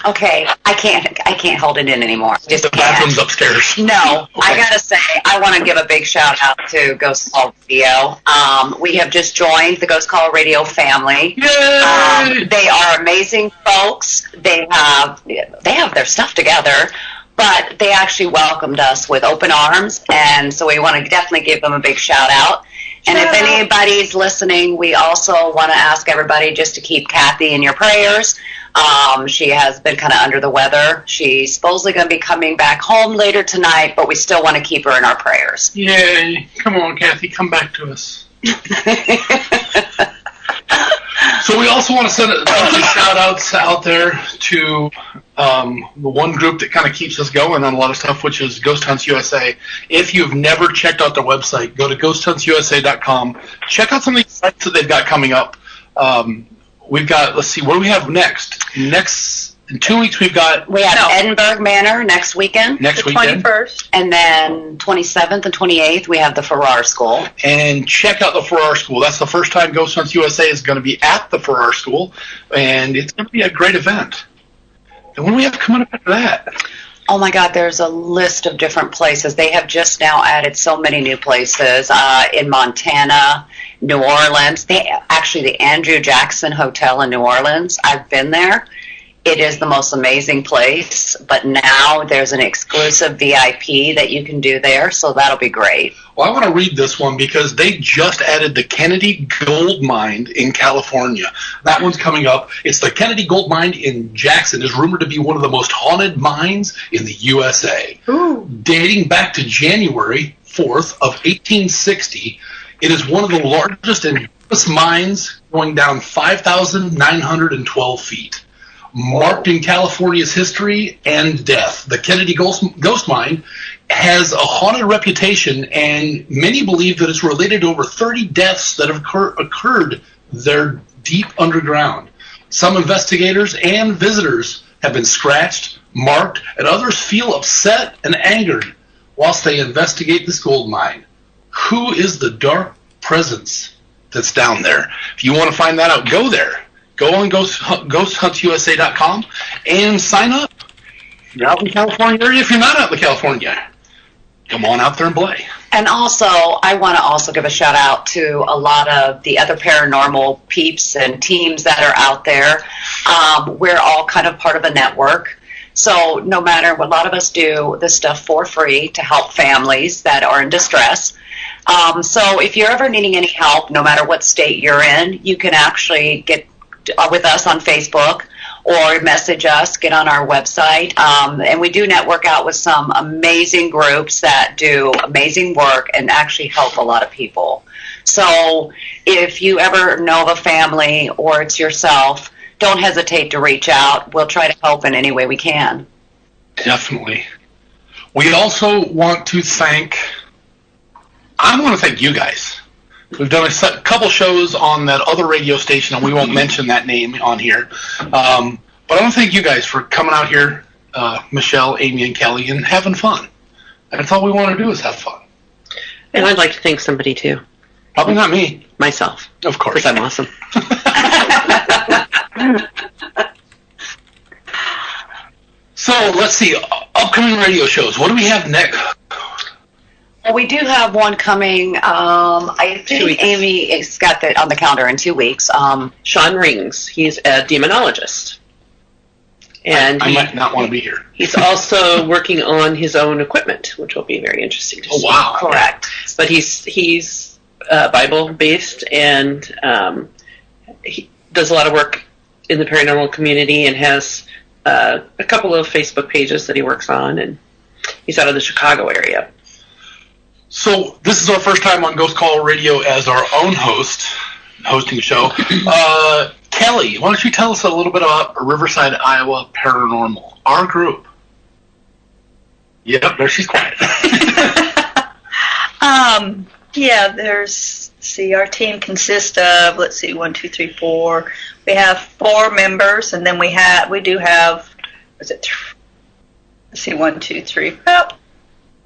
Okay, I can't hold it in anymore. Just the bathroom's upstairs. No, Okay. I gotta say, I want to give a big shout out to Ghost Call Radio. We have just joined the Ghost Call Radio family. Yay! They are amazing folks. They have their stuff together, but they actually welcomed us with open arms, and so we want to definitely give them a big shout out. And if anybody's listening, we also want to ask everybody just to keep Kathy in your prayers. She has been kind of under the weather. She's supposedly going to be coming back home later tonight, but we still want to keep her in our prayers. Yay. Come on, Kathy, come back to us. So we also want to send a bunch of shout-outs out there to the one group that kind of keeps us going on a lot of stuff, which is Ghost Hunts USA. If you've never checked out their website, go to ghosthuntsusa.com. Check out some of these sites that they've got coming up. We've got, let's see, what do we have next? In 2 weeks, we have Edinburgh Manor next weekend. The 21st. And then 27th and 28th, we have the Farrar School. And check out the Farrar School. That's the first time Ghost Hunts USA is going to be at the Farrar School, and it's going to be a great event. And what do we have coming up after that? Oh, my God, there's a list of different places. They have just now added so many new places in Montana, New Orleans. The Andrew Jackson Hotel in New Orleans, I've been there. It is the most amazing place, but now there's an exclusive VIP that you can do there, so that'll be great. Well, I want to read this one because they just added the Kennedy Gold Mine in California. That one's coming up. It's the Kennedy Gold Mine in Jackson. It's rumored to be one of the most haunted mines in the USA. Ooh. Dating back to January 4th of 1860, it is one of the largest and deepest mines, going down 5,912 feet. Marked in California's history and death, the Kennedy Ghost Mine has a haunted reputation, and many believe that it's related to over 30 deaths that have occurred there deep underground. Some investigators and visitors have been scratched, marked, and others feel upset and angered whilst they investigate this gold mine. Who is the dark presence that's down there? If you want to find that out, go there. Go on ghosthuntsusa.com and sign up. If you're out in the California area, if you're not out in California, come on out there and play. And also, I want to also give a shout out to a lot of the other paranormal peeps and teams that are out there. We're all kind of part of a network. So no matter what, a lot of us do this stuff for free to help families that are in distress. So if you're ever needing any help, no matter what state you're in, you can actually get with us on Facebook or message us, get on our website. And we do network out with some amazing groups that do amazing work and actually help a lot of people. So if you ever know of a family or it's yourself, don't hesitate to reach out. We'll try to help in any way we can. Definitely. We also want to thank you guys. We've done a couple shows on that other radio station, and we won't mention that name on here. But I want to thank you guys for coming out here, Michelle, Amy, and Kelly, and having fun. That's all we want to do is have fun. And I'd like to thank somebody, too. Probably not me. Myself. Of course. Because I'm awesome. So, let's see. Upcoming radio shows. What do we have next? Well, we do have one coming. I think Amy has got that on the calendar in 2 weeks. Sean Rings. He's a demonologist. And I might not want to be here. He's also working on his own equipment, which will be very interesting to see. Oh, wow. Correct. But he's Bible-based, and he does a lot of work in the paranormal community and has a couple of Facebook pages that he works on, and he's out of the Chicago area. So this is our first time on Ghost Call Radio as our own hosting the show. Kelly, why don't you tell us a little bit about Riverside, Iowa Paranormal, our group? Yep, there she's quiet. Our team consists of, 1, 2, 3, 4. We have 4 members, and then we do have, 1, 2, 3. Oh,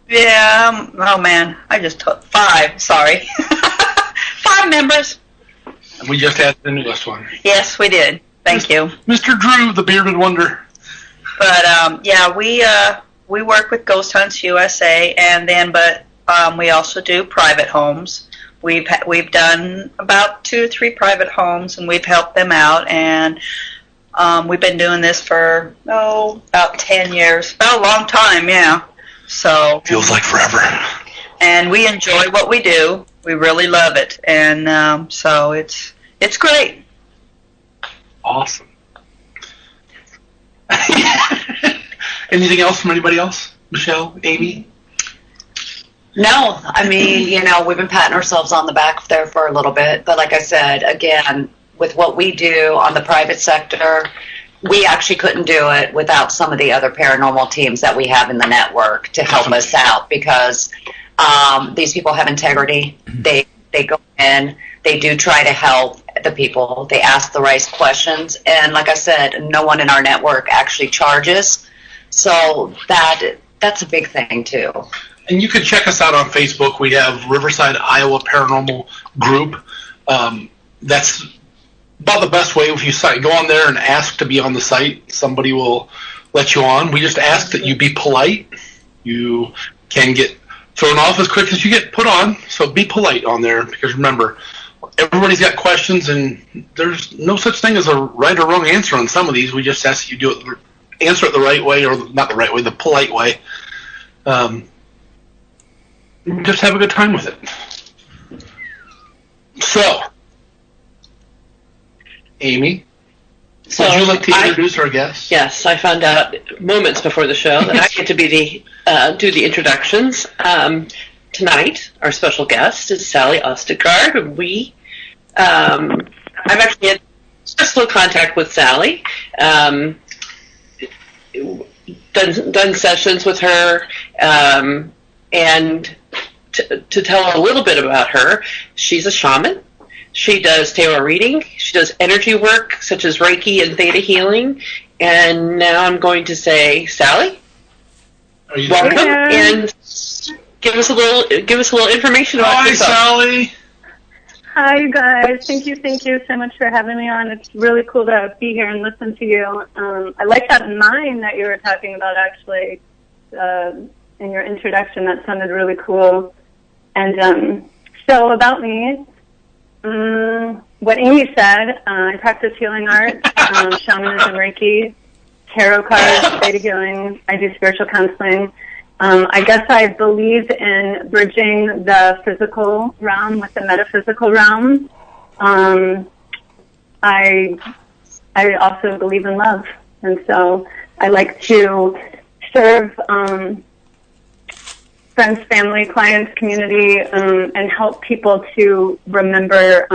yeah, oh man, I just took 5, sorry. 5 members. We just had the newest one. Yes, we did. Thank you. Mr. Drew, the bearded wonder. But yeah, we work with Ghost Hunts USA, and then we also do private homes. We've done about 2 or 3 private homes, and we've helped them out, and we've been doing this for about 10 years, about a long time, yeah. So feels like forever. And we enjoy what we do. We really love it, and so it's great. Awesome. Anything else from anybody else? Michelle, Amy? No, I mean, we've been patting ourselves on the back there for a little bit, but like I said, again, with what we do on the private sector, we actually couldn't do it without some of the other paranormal teams that we have in the network to help us out, because these people have integrity. They go in, they do try to help the people, they ask the right questions, and like I said, no one in our network actually charges, so that's a big thing too. And you can check us out on Facebook. We have Riverside, Iowa Paranormal Group. That's about the best way. If you go on there and ask to be on the site, somebody will let you on. We just ask that you be polite. You can get thrown off as quick as you get put on, so be polite on there, because remember, everybody's got questions, and there's no such thing as a right or wrong answer on some of these. We just ask you answer it the right way, or not the right way, the polite way. Just have a good time with it. So, Amy, would you like to introduce our guest? Yes, I found out moments before the show that I get to be do the introductions. Tonight, our special guest is Sally Ostegard, and I've actually had just a little contact with Sally. Done sessions with her, and to tell a little bit about her, she's a shaman. She does tarot reading. She does energy work such as Reiki and Theta healing. And now I'm going to say, Sally, welcome, and give us a little information about yourself. Hi, Sally. Hi, you guys. Thank you so much for having me on. It's really cool to be here and listen to you. I like that mine that you were talking about, actually, in your introduction. That sounded really cool. And so about me, what Amy said, I practice healing art, shamanism, Reiki, tarot cards, theta healing. I do spiritual counseling. I guess I believe in bridging the physical realm with the metaphysical realm. I also believe in love, and so I like to serve friends, family, clients, community, and help people to remember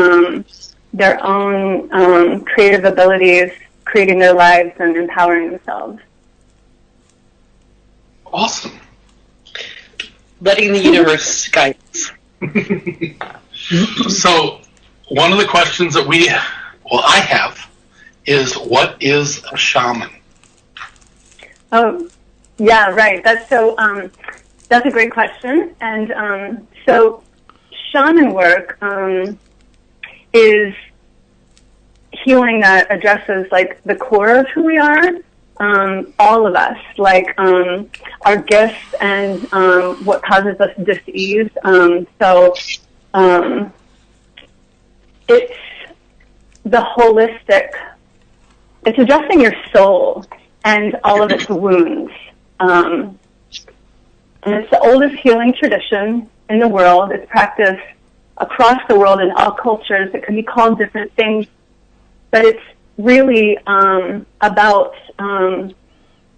their own creative abilities, creating their lives and empowering themselves. Awesome. Letting the universe guide us. So, one of the questions that I have is, what is a shaman? Oh, yeah, right. That's a great question. And so shaman work is healing that addresses like the core of who we are. All of us, like our gifts and what causes us dis-ease. So it's the holistic, it's addressing your soul and all of its wounds. And it's the oldest healing tradition in the world. It's practiced across the world in all cultures. It can be called different things, but it's really about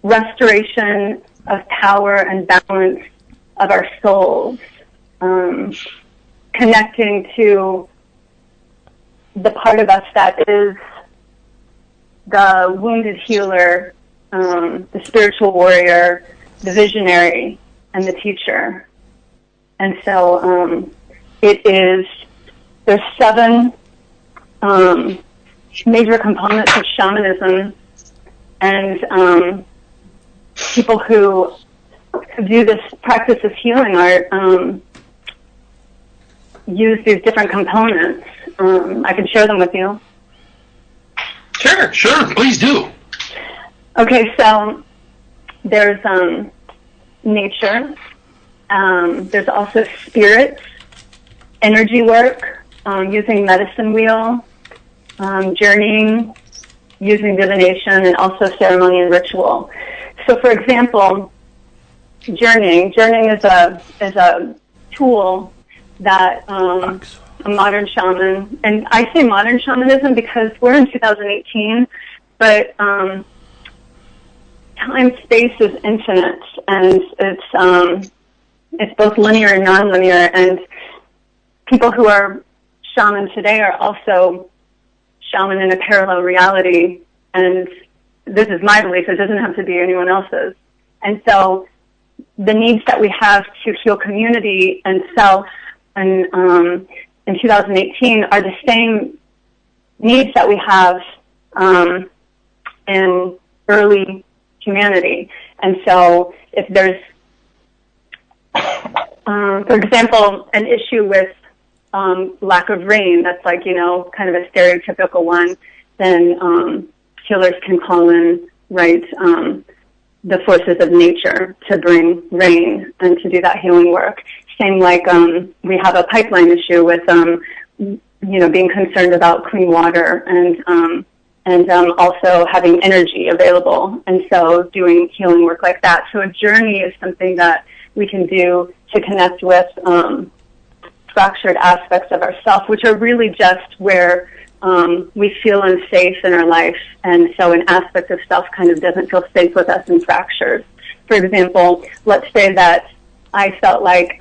restoration of power and balance of our souls, connecting to the part of us that is the wounded healer, the spiritual warrior, the visionary, and the teacher. And so there's 7 major components of shamanism, and people who do this practice of healing art use these different components. I can share them with you. Sure, please do. Okay, so there's nature. There's also spirits, energy work, using medicine wheel, journeying, using divination, and also ceremony and ritual. So, for example, journeying is a tool that a modern shaman, and I say modern shamanism because we're in 2018, but time space is infinite, and it's both linear and nonlinear, and people who are shaman today are also shaman in a parallel reality, and this is my belief, it doesn't have to be anyone else's. And so the needs that we have to heal community and self and in 2018 are the same needs that we have in early humanity. And so if there's, for example, an issue with lack of rain, that's like, kind of a stereotypical one, then healers can call in, right, the forces of nature to bring rain and to do that healing work. Same like we have a pipeline issue with, being concerned about clean water and also having energy available. And so doing healing work like that. So a journey is something that we can do to connect with fractured aspects of ourself, which are really just where we feel unsafe in our life. And so an aspect of self kind of doesn't feel safe with us and fractures. For example, let's say that I felt like,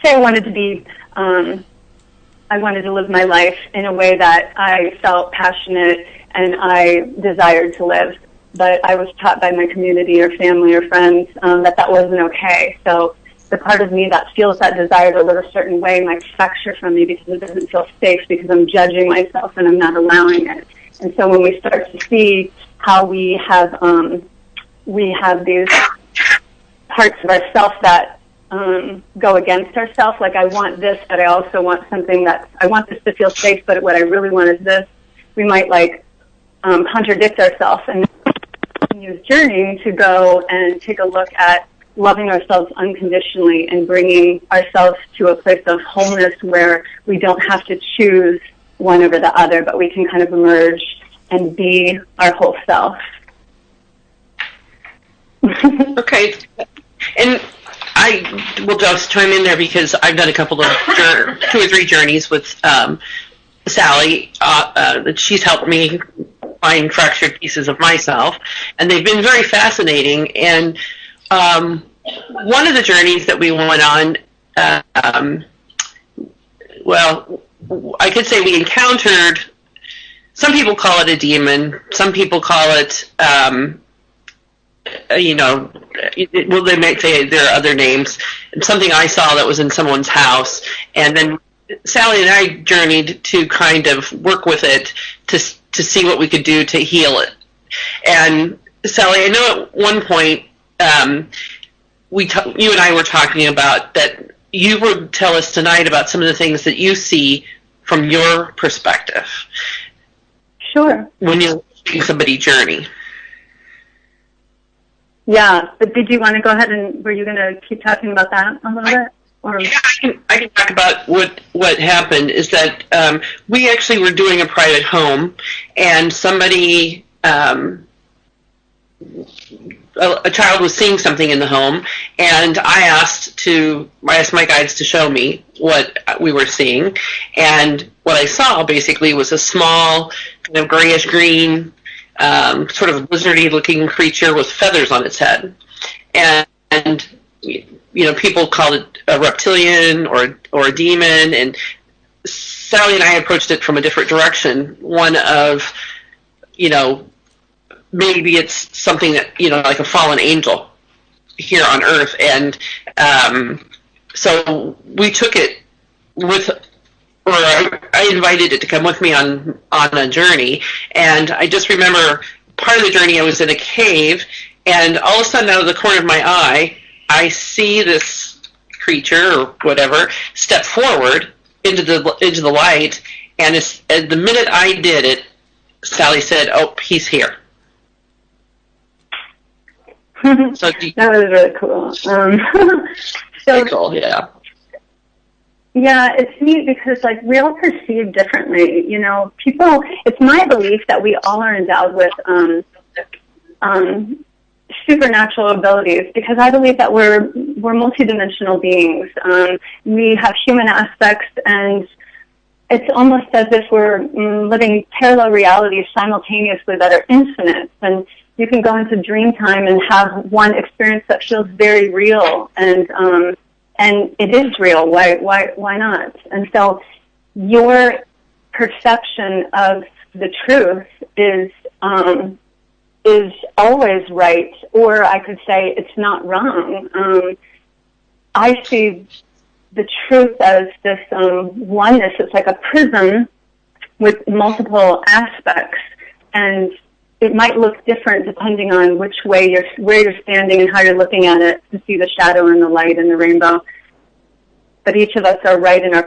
say I wanted to be, I wanted to live my life in a way that I felt passionate and I desired to live. But I was taught by my community or family or friends that wasn't okay. So the part of me that feels that desire to live a certain way might fracture from me because it doesn't feel safe, because I'm judging myself and I'm not allowing it. And so when we start to see how we have these parts of ourself that go against ourselves, like I want this, but I also want something I want this to feel safe, but what I really want is this, we might contradict ourselves and use journeying to go and take a look at loving ourselves unconditionally and bringing ourselves to a place of wholeness where we don't have to choose one over the other, but we can kind of emerge and be our whole self. Okay. And I will just chime in there because I've done a couple of 2 or 3 journeys with Sally. She's helped me find fractured pieces of myself, and they've been very fascinating. And one of the journeys that we went on, well, I could say we encountered, some people call it a demon, some people call it, well, they might say there are other names, something I saw that was in someone's house, and then Sally and I journeyed to kind of work with it to see what we could do to heal it. And Sally, I know at one point you and I were talking about that you would tell us tonight about some of the things that you see from your perspective. Sure. When you're seeing somebody journey. Yeah, but did you want to go ahead and were you going to keep talking about that a little bit? Or? Yeah, I can talk about what happened is that we actually were doing a private home, and somebody, a child was seeing something in the home, and I asked my guides to show me what we were seeing, and what I saw basically was a small, kind of grayish green, sort of lizardy looking creature with feathers on its head, and people called it a reptilian or a demon, and Sally and I approached it from a different direction. One of, maybe it's something that, like a fallen angel here on Earth. And so we took it I invited it to come with me on a journey. And I just remember part of the journey I was in a cave, and all of a sudden out of the corner of my eye, I see this creature or whatever step forward into the light, and the minute I did it, Sally said, "Oh, he's here." So that was really cool. So cool, yeah. Yeah, it's neat because like we all perceive differently. You know, people. It's my belief that we all are endowed with supernatural abilities because I believe that we're multidimensional beings. We have human aspects, and it's almost as if we're living parallel realities simultaneously that are infinite. And you can go into dream time and have one experience that feels very real, and it is real. Why not? And so your perception of the truth is always right, or I could say it's not wrong. I see the truth as this oneness. It's like a prism with multiple aspects, and it might look different depending on which way where you're standing and how you're looking at it to see the shadow and the light and the rainbow. But each of us are right in our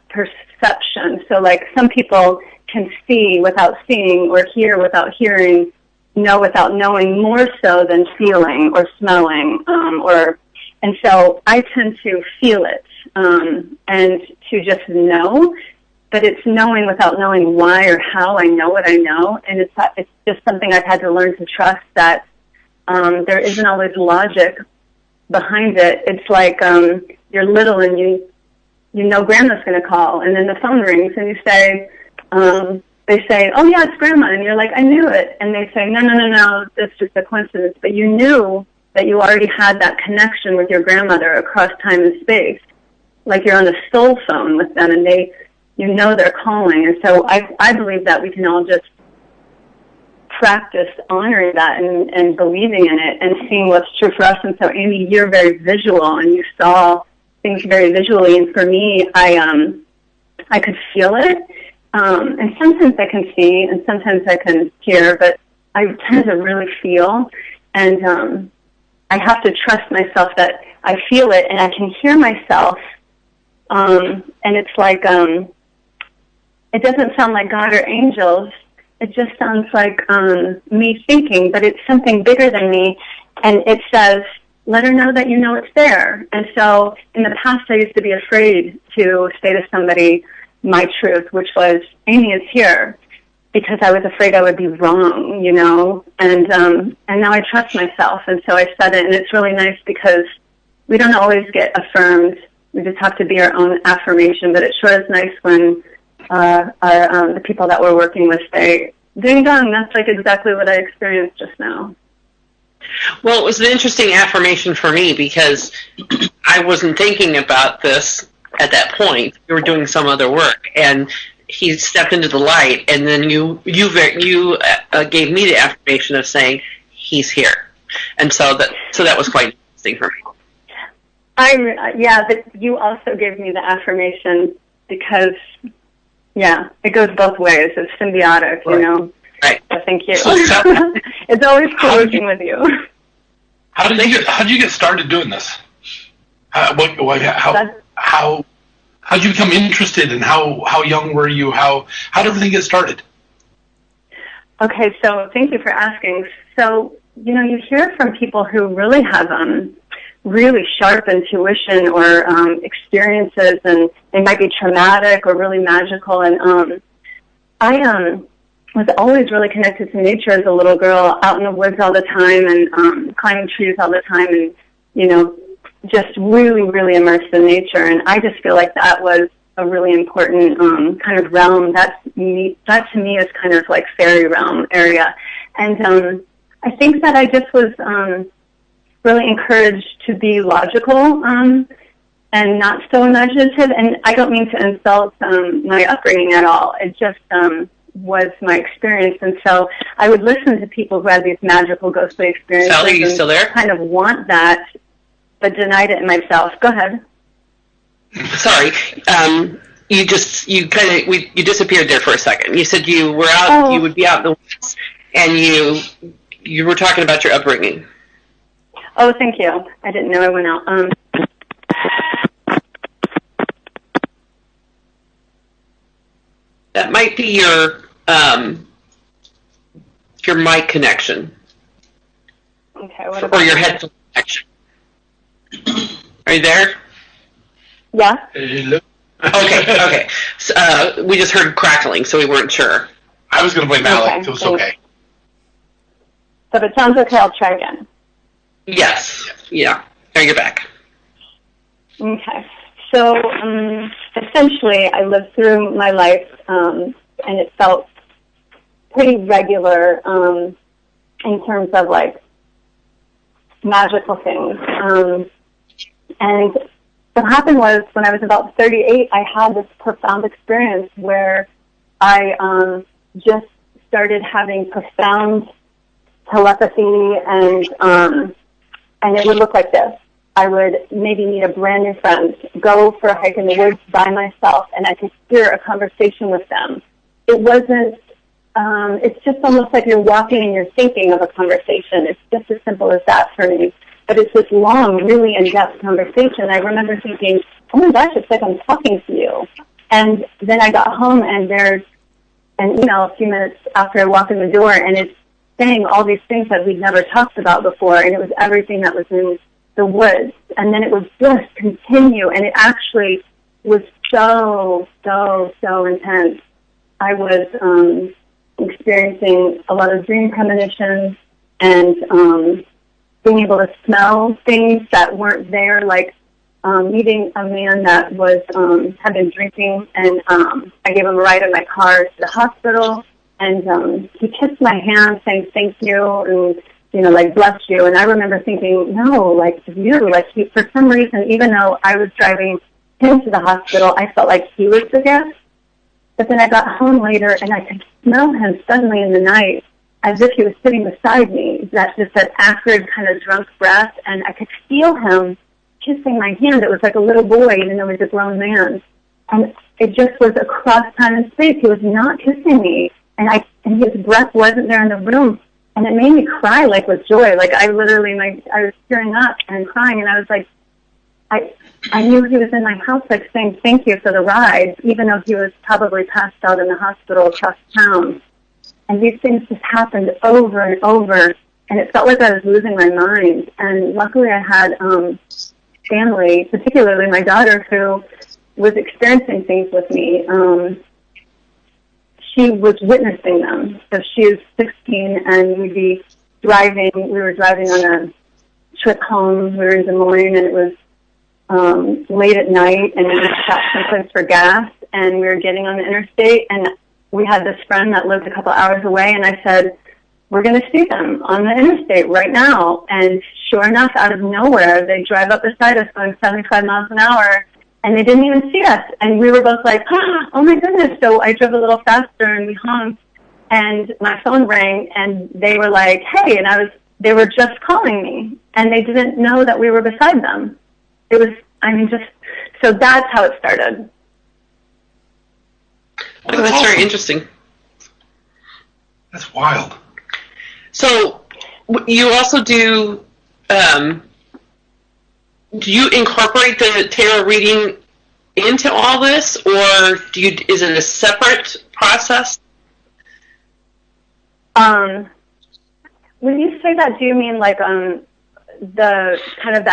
perception. So like some people can see without seeing, or hear without hearing, know without knowing, more so than feeling or smelling. And so I tend to feel it and to just know. But it's knowing without knowing why or how I know what I know, and it's just something I've had to learn to trust that there isn't always logic behind it. It's like you're little and you know Grandma's going to call, and then the phone rings and you say, they say, "Oh yeah, it's Grandma," and you're like, "I knew it," and they say, "No, that's just a coincidence." But you knew that you already had that connection with your grandmother across time and space, like you're on a soul phone with them, and you know they're calling. And so I believe that we can all just practice honoring that and believing in it and seeing what's true for us. And so, Amy, you're very visual, and you saw things very visually. And for me, I could feel it. And sometimes I can see, and sometimes I can hear, but I tend to really feel. And I have to trust myself that I feel it, and I can hear myself. And it's like... it doesn't sound like God or angels. It just sounds like me thinking, but it's something bigger than me. And it says, let her know that you know it's there. And so in the past, I used to be afraid to say to somebody my truth, which was, Amy is here, because I was afraid I would be wrong, you know. And now I trust myself. And so I said it, and it's really nice because we don't always get affirmed. We just have to be our own affirmation. But it sure is nice when the people that we're working with say, ding dong, that's like exactly what I experienced just now. Well, it was an interesting affirmation for me because I wasn't thinking about this at that point. You were doing some other work, and he stepped into the light, and then you gave me the affirmation of saying, he's here. And so that was quite interesting for me. Yeah, but you also gave me the affirmation because... yeah, it goes both ways. It's symbiotic, you know. Right. So thank you. It's always cool working with you. How did you get started doing this? How did you become interested, and how young were you? How did everything get started? Okay, so thank you for asking. So, you know, you hear from people who really have really sharp intuition or experiences, and they might be traumatic or really magical. And I was always really connected to nature as a little girl, out in the woods all the time and climbing trees all the time, and, you know, just really, really immersed in nature. And I just feel like that was a really important kind of realm. That to me is kind of like fairy realm area. And I think that I just was really encouraged to be logical and not so imaginative. And I don't mean to insult my upbringing at all. It just was my experience. And so I would listen to people who had these magical ghostly experiences. Sally, are you still there? Kind of want that, but denied it in myself. Go ahead. Sorry. You disappeared there for a second. You said you were out, you would be out in the woods, and you were talking about your upbringing. Oh, thank you. I didn't know I went out. That might be your your mic connection. Okay, what about or your headphone connection. Are you there? Yeah. Hello. Okay. So, we just heard crackling, so we weren't sure. I was going to blame Alec. Okay, It was okay. So if it sounds okay, I'll try again. Yes. Yeah. Now you're back. Okay. So essentially, I lived through my life, and it felt pretty regular in terms of like magical things. And what happened was when I was about 38, I had this profound experience where I just started having profound telepathy, and it would look like this. I would maybe meet a brand new friend, go for a hike in the woods by myself, and I could hear a conversation with them. It wasn't, it's just almost like you're walking and you're thinking of a conversation. It's just as simple as that for me. But it's this long, really in-depth conversation. I remember thinking, oh my gosh, it's like I'm talking to you. And then I got home and there's an email a few minutes after I walked in the door, and it's saying all these things that we'd never talked about before, and it was everything that was in the woods. And then it would just continue, and it actually was so intense. I was experiencing a lot of dream premonitions and being able to smell things that weren't there, like meeting a man that was had been drinking, and I gave him a ride in my car to the hospital, and he kissed my hand saying thank you and, you know, like bless you. And I remember thinking, no, like you, like he, for some reason, even though I was driving him to the hospital, I felt like he was the guest. But then I got home later and I could smell him suddenly in the night as if he was sitting beside me, that acrid kind of drunk breath, and I could feel him kissing my hand. It was like a little boy, even though he was a grown man. And it just was across time and space. He was not kissing me, and his breath wasn't there in the room. And it made me cry, like, with joy. Like, I literally, I was tearing up and crying, and I was like, I knew he was in my house, like, saying thank you for the ride, even though he was probably passed out in the hospital across town. And these things just happened over and over, and it felt like I was losing my mind. And luckily I had family, particularly my daughter, who was experiencing things with me. She was witnessing them. So she was 16, and we were driving on a trip home. We were in Des Moines, and it was late at night, and we stopped someplace for gas, and we were getting on the interstate, and we had this friend that lived a couple hours away, and I said, we're going to see them on the interstate right now. And sure enough, out of nowhere, they drive up beside us going 75 miles an hour, and they didn't even see us. And we were both like, oh my goodness. So I drove a little faster, and we honked, and my phone rang, and they were like, hey, and they were just calling me, and they didn't know that we were beside them. It was, so that's how it started. Oh, that's awesome. Very interesting. That's wild. So, you also do you incorporate the tarot reading into all this, or is it a separate process? When you say that, do you mean like the kind of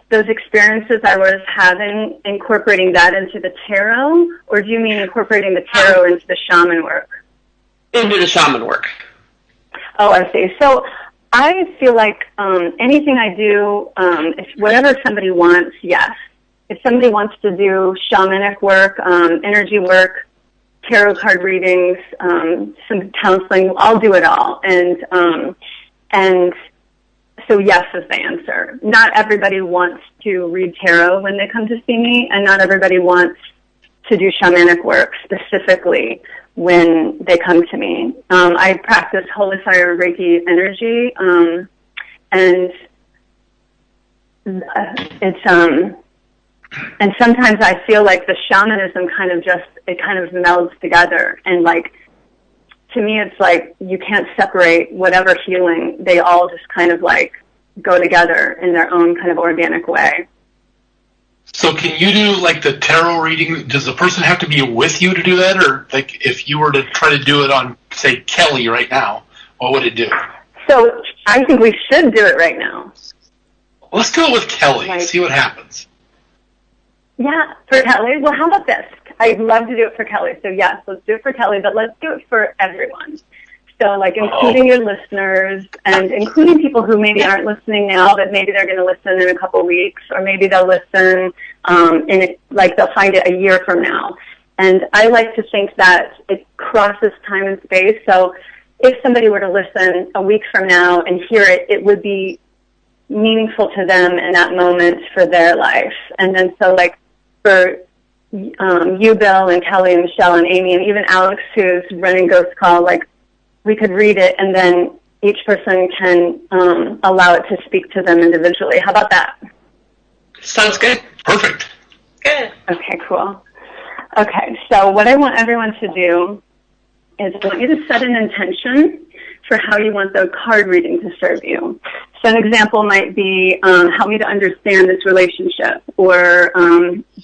those experiences I was having, incorporating that into the tarot, or do you mean incorporating the tarot into the shaman work? Into the shaman work. Oh, I see. So I feel like anything I do, if whatever somebody wants, yes. If somebody wants to do shamanic work, energy work, tarot card readings, some counseling, I'll do it all. And so yes is the answer. Not everybody wants to read tarot when they come to see me, and not everybody wants to do shamanic work specifically when they come to me. I practice Holy Fire Reiki energy, and it's and sometimes I feel like the shamanism kind of melds together, and like, to me, it's like you can't separate whatever healing. They all just kind of like go together in their own kind of organic way. So can you do like the tarot reading? Does the person have to be with you to do that? Or like if you were to try to do it on, say, Kelly right now, what would it do? So I think we should do it right now. Let's do it with Kelly. See what happens. Yeah, for Kelly. Well, how about this? I'd love to do it for Kelly. So yes, let's do it for Kelly, but let's do it for everyone. So like including your listeners and including people who maybe aren't listening now, but maybe they're going to listen in a couple weeks, or maybe they'll listen they'll find it a year from now. And I like to think that it crosses time and space. So if somebody were to listen a week from now and hear it, it would be meaningful to them in that moment for their life. And then so like for you, Bill, and Kelly, and Michelle, and Amy, and even Alex, who's running Ghost Call, like we could read it, and then each person can allow it to speak to them individually. How about that? Sounds good. Perfect. Good. Okay, cool. Okay, so what I want everyone to do is I want you to set an intention for how you want the card reading to serve you. So an example might be, help me to understand this relationship, or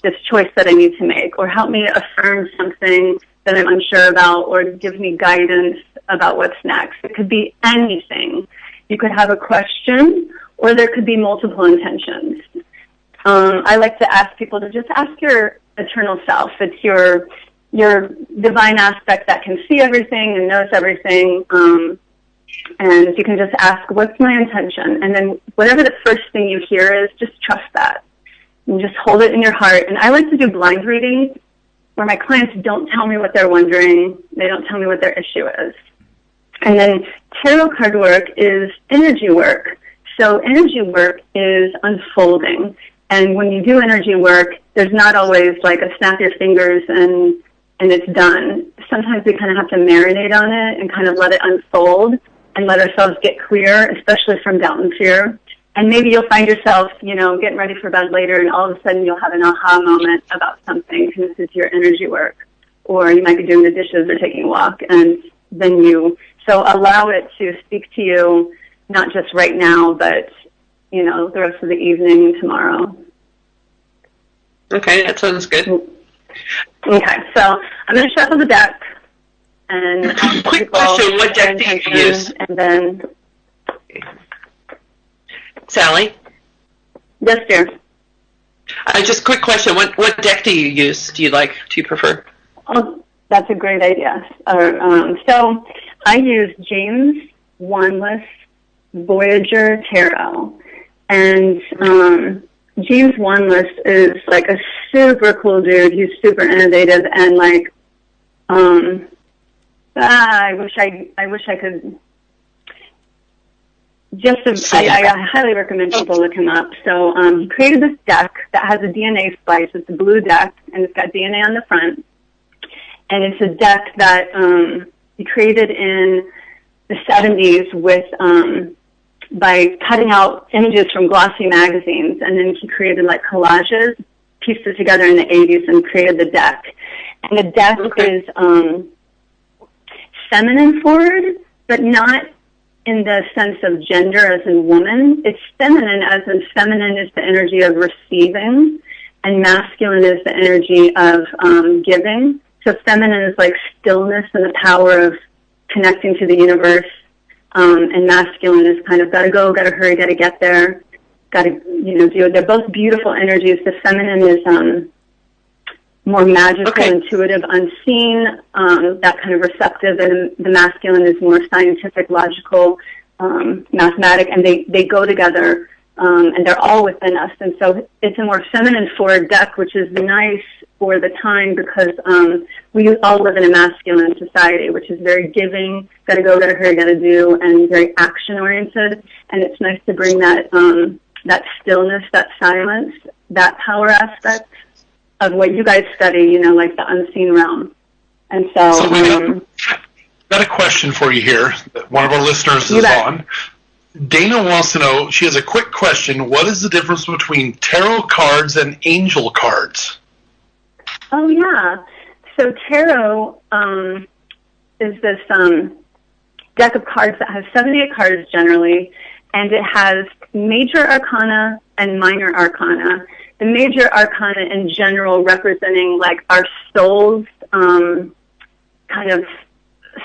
this choice that I need to make, or help me affirm something that I'm unsure about, or give me guidance about what's next. It could be anything. You could have a question, or there could be multiple intentions. I like to ask people to just ask your eternal self. It's your divine aspect that can see everything and knows everything. And you can just ask, what's my intention? And then whatever the first thing you hear is, just trust that. And just hold it in your heart. And I like to do blind readings where my clients don't tell me what they're wondering. They don't tell me what their issue is. And then tarot card work is energy work. So energy work is unfolding. And when you do energy work, there's not always like a snap your fingers and it's done. Sometimes we kind of have to marinate on it and kind of let it unfold and let ourselves get clear, especially from doubt and fear. And maybe you'll find yourself, getting ready for bed later, and all of a sudden you'll have an aha moment about something because it's your energy work. Or you might be doing the dishes or taking a walk, and then so allow it to speak to you, not just right now, but, the rest of the evening and tomorrow. Okay, that sounds good. Okay, so I'm going to shuffle the deck. And quick question, what deck do you use? And then Sally? Yes, dear. Just quick question, what deck do you use? Do you prefer? Oh, that's a great idea. So I use James Wanless Voyager Tarot. And James Wanless is like a super cool dude. He's super innovative and like I wish I could. I highly recommend people look him up. So he created this deck that has a DNA splice. It's a blue deck, and it's got DNA on the front. And it's a deck that he created in the 70s with by cutting out images from glossy magazines, and then he created like collages, pieced it together in the 80s, and created the deck. And the deck is feminine forward, but not in the sense of gender as in woman. It's feminine as in feminine is the energy of receiving, and masculine is the energy of giving. So feminine is like stillness and the power of connecting to the universe, and masculine is kind of gotta go, gotta hurry, gotta get there, gotta, do it. They're both beautiful energies. The feminine is more magical, intuitive, unseen, that kind of receptive, and the masculine is more scientific, logical, mathematic, and they go together, and they're all within us. And so it's a more feminine forward deck, which is nice for the time because we all live in a masculine society, which is very giving, gotta go, gotta hurry, gotta do, and very action-oriented. And it's nice to bring that that stillness, that silence, that power aspect of what you guys study, like the unseen realm. And so we got a question for you here that one of our listeners is on. Dana wants to know, she has a quick question, what is the difference between tarot cards and angel cards? Oh, yeah. So tarot is this deck of cards that has 78 cards generally, and it has major arcana and minor arcana. the major arcana in general representing like our soul's kind of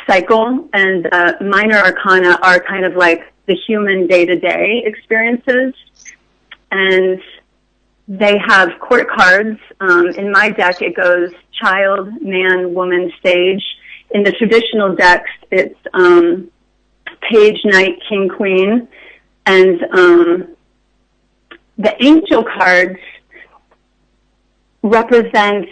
cycle, and minor arcana are kind of like the human day-to-day experiences. And they have court cards. In my deck, it goes child, man, woman, sage. In the traditional decks, it's page, knight, king, queen. And the angel cards represent,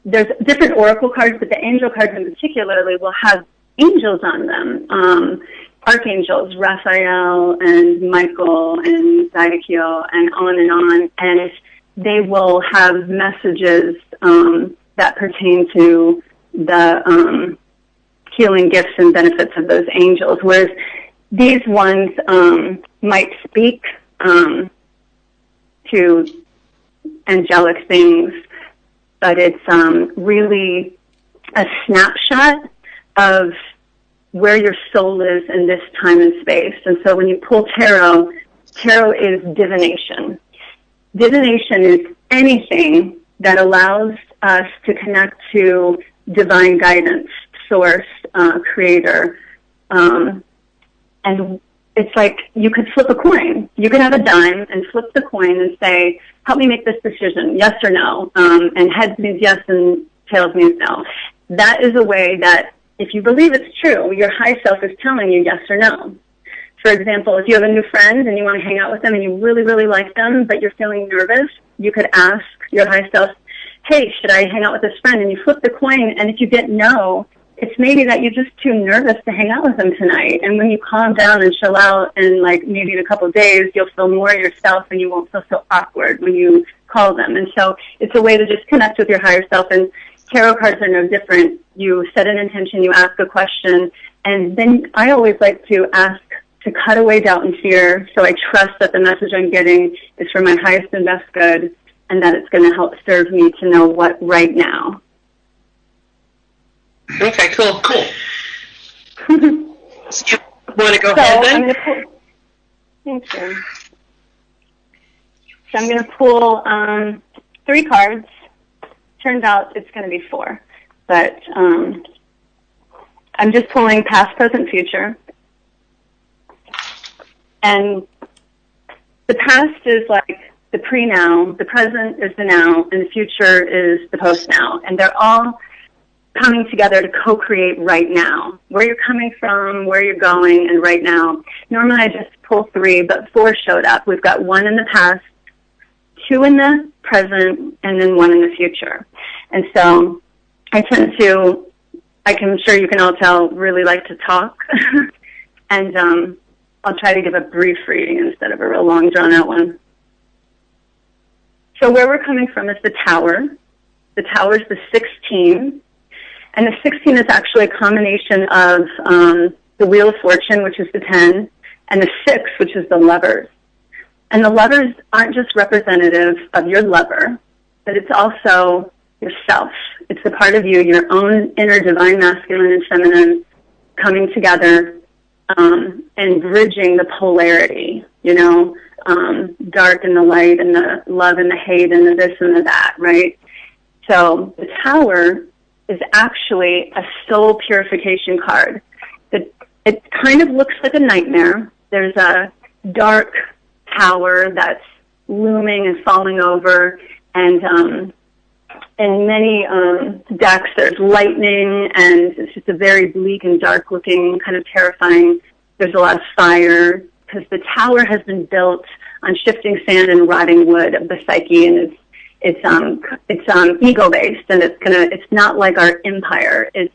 there's different oracle cards, but the angel cards in particularly will have angels on them. Archangels, Raphael and Michael and Zydekiel and on, and they will have messages that pertain to the healing gifts and benefits of those angels, whereas these ones might speak to angelic things, but it's really a snapshot of where your soul is in this time and space. And so when you pull tarot, tarot is divination. Divination is anything that allows us to connect to divine guidance, source, creator. And it's like you could flip a coin. You could have a dime and flip the coin and say, help me make this decision, yes or no. And heads means yes and tails means no. That is a way that if you believe it's true, your high self is telling you yes or no. For example, if you have a new friend and you want to hang out with them and you really, really like them, but you're feeling nervous, you could ask your high self, hey, should I hang out with this friend? And you flip the coin, and if you get no, it's maybe that you're just too nervous to hang out with them tonight. And when you calm down and chill out, and like maybe in a couple of days, you'll feel more yourself and you won't feel so awkward when you call them. And so it's a way to just connect with your higher self. And tarot cards are no different. You set an intention, you ask a question, and then I always like to ask to cut away doubt and fear, so I trust that the message I'm getting is for my highest and best good, and that it's going to help serve me to know what right now. Okay, cool. So you want to go ahead then? Thank you. So I'm going to pull 3 cards. Turns out it's going to be 4, but I'm just pulling past, present, future. And the past is like the pre-now, the present is the now, and the future is the post-now. And they're all coming together to co-create right now. Where you're coming from, where you're going, and right now. Normally I just pull 3, but 4 showed up. We've got 1 in the past, 2 in the present, and then 1 in the future. And so I tend to, I'm sure you can all tell, really like to talk. And I'll try to give a brief reading instead of a real long, drawn-out one. So where we're coming from is the Tower. The Tower is the 16. And the 16 is actually a combination of the Wheel of Fortune, which is the 10, and the 6, which is the Lovers. And the Lovers aren't just representative of your lover, but it's also yourself. It's the part of you, your own inner divine masculine and feminine coming together and bridging the polarity, dark and the light and the love and the hate and the this and the that, right? So the Tower is actually a soul purification card. It kind of looks like a nightmare. There's a dark tower that's looming and falling over, and in many decks there's lightning, and it's just a very bleak and dark looking, kind of terrifying. There's a lot of fire, because the tower has been built on shifting sand and rotting wood of the psyche, and it's ego based, and it's not like our empire. It's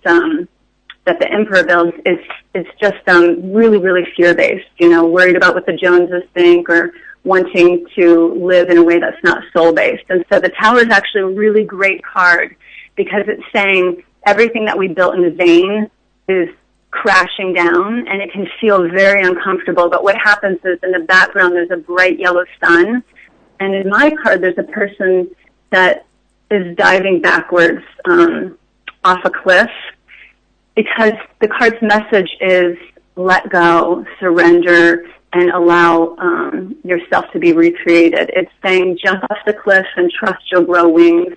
that the emperor builds. It's just really, really fear based. Worried about what the Joneses think, or wanting to live in a way that's not soul based. And so the Tower is actually a really great card, because it's saying everything that we built in vain is crashing down, and it can feel very uncomfortable. But what happens is, in the background there's a bright yellow sun, and in my card there's a person that is diving backwards off a cliff, because the card's message is let go, surrender, and allow yourself to be recreated. It's saying jump off the cliff and trust you'll grow wings.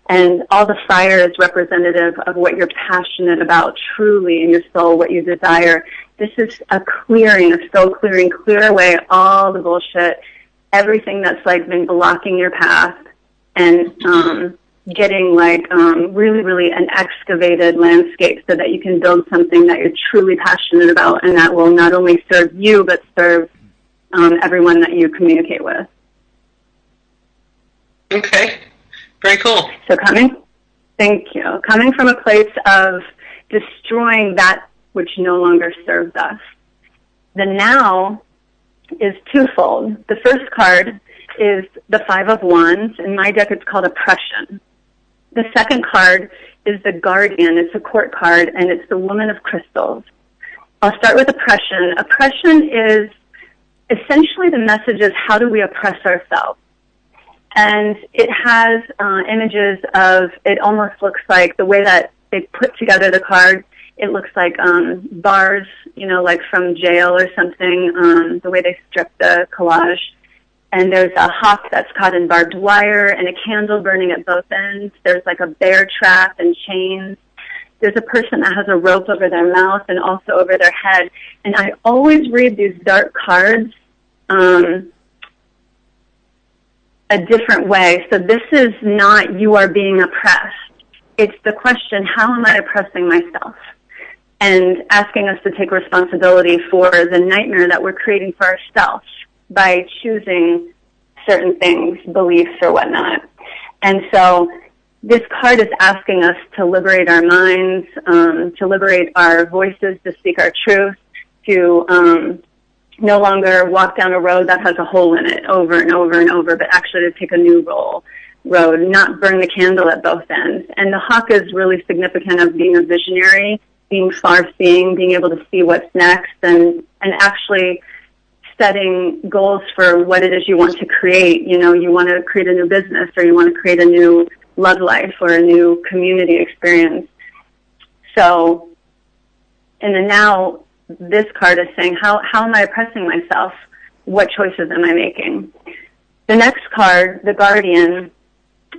And all the fire is representative of what you're passionate about truly in your soul, what you desire. This is a clearing, a soul clearing, clear away all the bullshit, everything that's like been blocking your path, and getting like really, really an excavated landscape so that you can build something that you're truly passionate about and that will not only serve you but serve everyone that you communicate with. Okay. Very cool. So thank you. Coming from a place of destroying that which no longer serves us. The now is twofold. The first card is the Five of Wands. In my deck, it's called Oppression. The second card is the Guardian. It's a court card, and it's the Woman of Crystals. I'll start with Oppression. Oppression is essentially the message is how do we oppress ourselves? And it has images of, it almost looks like the way that they put together the card, it looks like bars, you know, like from jail or something, the way they strip the collage. And there's a hawk that's caught in barbed wire and a candle burning at both ends. There's like a bear trap and chains. There's a person that has a rope over their mouth and also over their head. And I always read these dark cards a different way. So this is not you are being oppressed. It's the question, how am I oppressing myself? And asking us to take responsibility for the nightmare that we're creating for ourselves by choosing certain things, beliefs or whatnot. And so this card is asking us to liberate our minds, to liberate our voices, to speak our truth, to no longer walk down a road that has a hole in it over and over and over, but actually to take a new road, not burn the candle at both ends. And the hawk is really significant of being a visionary, being far-seeing, being able to see what's next, and actually setting goals for what it is you want to create. You know, you want to create a new business, or you want to create a new love life or a new community experience. So in the now, this card is saying, how am I oppressing myself? What choices am I making? The next card, the Guardian,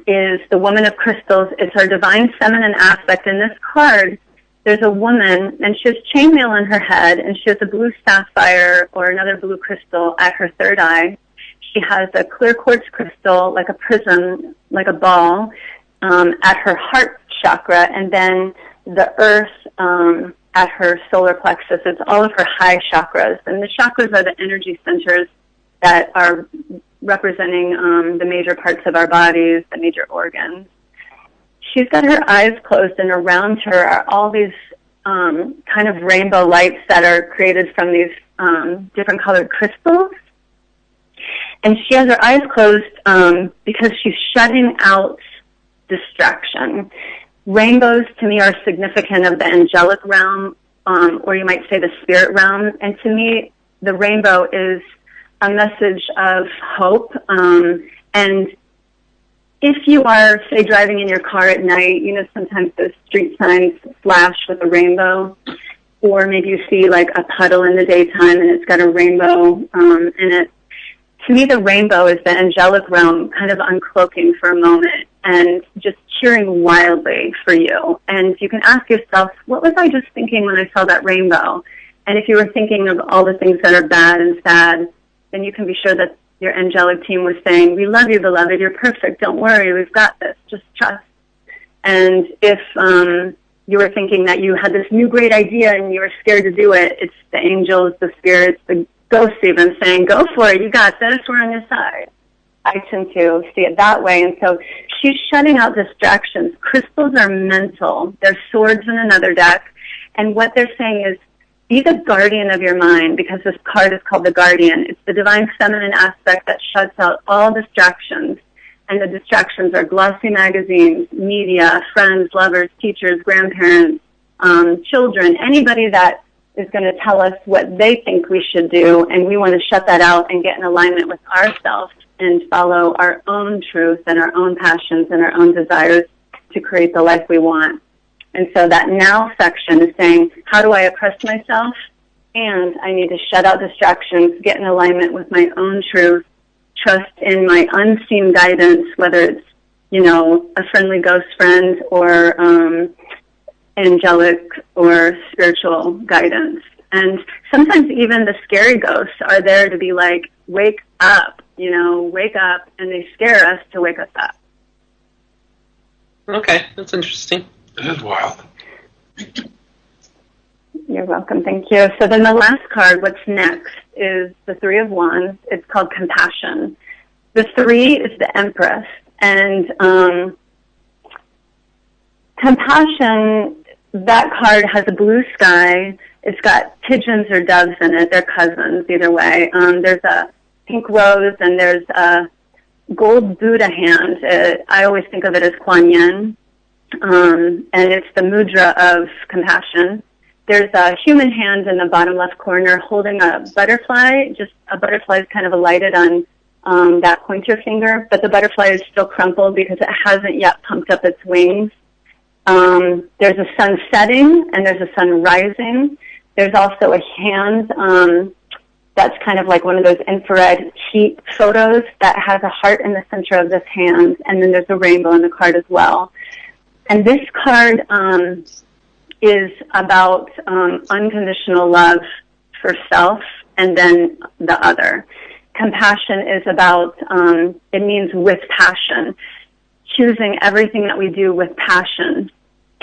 is the Woman of Crystals. It's our divine feminine aspect. In this card, there's a woman, and she has chainmail on her head, and she has a blue sapphire or another blue crystal at her third eye. She has a clear quartz crystal, like a prism, like a ball, at her heart chakra, and then the earth at her solar plexus. It's all of her high chakras. And the chakras are the energy centers that are representing the major parts of our bodies, the major organs. She's got her eyes closed, and around her are all these kind of rainbow lights that are created from these different colored crystals. And she has her eyes closed because she's shutting out distraction. Rainbows, to me, are significant of the angelic realm, or you might say the spirit realm. And to me, the rainbow is a message of hope. And if you are, say, driving in your car at night, you know, sometimes those street signs flash with a rainbow, or maybe you see like a puddle in the daytime and it's got a rainbow in it. To me, the rainbow is the angelic realm kind of uncloaking for a moment and just cheering wildly for you. And you can ask yourself, what was I just thinking when I saw that rainbow? And if you were thinking of all the things that are bad and sad, then you can be sure that your angelic team was saying, we love you, beloved, you're perfect, don't worry, we've got this, just trust. And if you were thinking that you had this new great idea and you were scared to do it, it's the angels, the spirits, the ghosts even saying, go for it, you got this, we're on your side. I tend to see it that way. And so she's shutting out distractions. Crystals are mental. They're swords in another deck. And what they're saying is, be the guardian of your mind, because this card is called the Guardian. It's the divine feminine aspect that shuts out all distractions. And the distractions are glossy magazines, media, friends, lovers, teachers, grandparents, children, anybody that is going to tell us what they think we should do. And we want to shut that out and get in alignment with ourselves and follow our own truth and our own passions and our own desires to create the life we want. And so that now section is saying, how do I oppress myself? and I need to shut out distractions, get in alignment with my own truth, trust in my unseen guidance, whether it's, you know, a friendly ghost friend or angelic or spiritual guidance. And sometimes even the scary ghosts are there to be like, wake up, you know, wake up, and they scare us to wake us up. Okay, that's interesting. That is wild. You're welcome. Thank you. So then the last card, what's next, is the Three of Wands. It's called Compassion. The 3 is the Empress. And Compassion, that card has a blue sky. It's got pigeons or doves in it. They're cousins either way. There's a pink rose and there's a gold Buddha hand. I always think of it as Kuan Yin. And it's the mudra of compassion. There's a human hand in the bottom left corner holding a butterfly. Just a butterfly is kind of alighted on that pointer finger, but the butterfly is still crumpled because it hasn't yet pumped up its wings. There's a sun setting and there's a sun rising. There's also a hand that's kind of like one of those infrared heat photos that has a heart in the center of this hand, and then there's a rainbow in the card as well. And this card is about unconditional love for self and then the other. Compassion is about, it means with passion, choosing everything that we do with passion.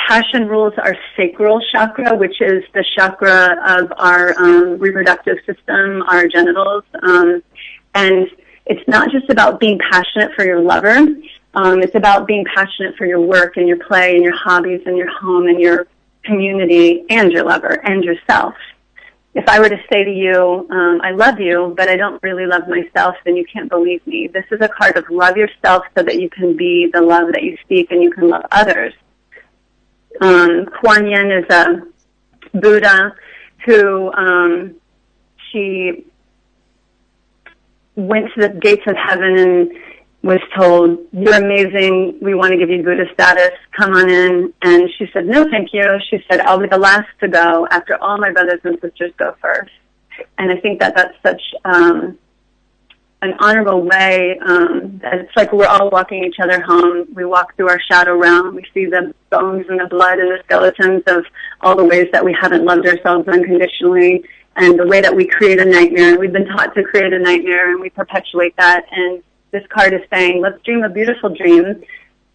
Passion rules our sacral chakra, which is the chakra of our reproductive system, our genitals. And it's not just about being passionate for your lover. It's about being passionate for your work and your play and your hobbies and your home and your community and your lover and yourself. If I were to say to you, I love you, but I don't really love myself, then you can't believe me. This is a card of love yourself so that you can be the love that you speak and you can love others. Kuan Yin is a Buddha who she went to the gates of heaven and was told, you're amazing, we want to give you Buddha status, come on in. And she said, no, thank you. She said, I'll be the last to go after all my brothers and sisters go first. And I think that that's such an honorable way. It's like we're all walking each other home. We walk through our shadow realm. We see the bones and the blood and the skeletons of all the ways that we haven't loved ourselves unconditionally and the way that we create a nightmare. We've been taught to create a nightmare, and we perpetuate that. And this card is saying, let's dream a beautiful dream.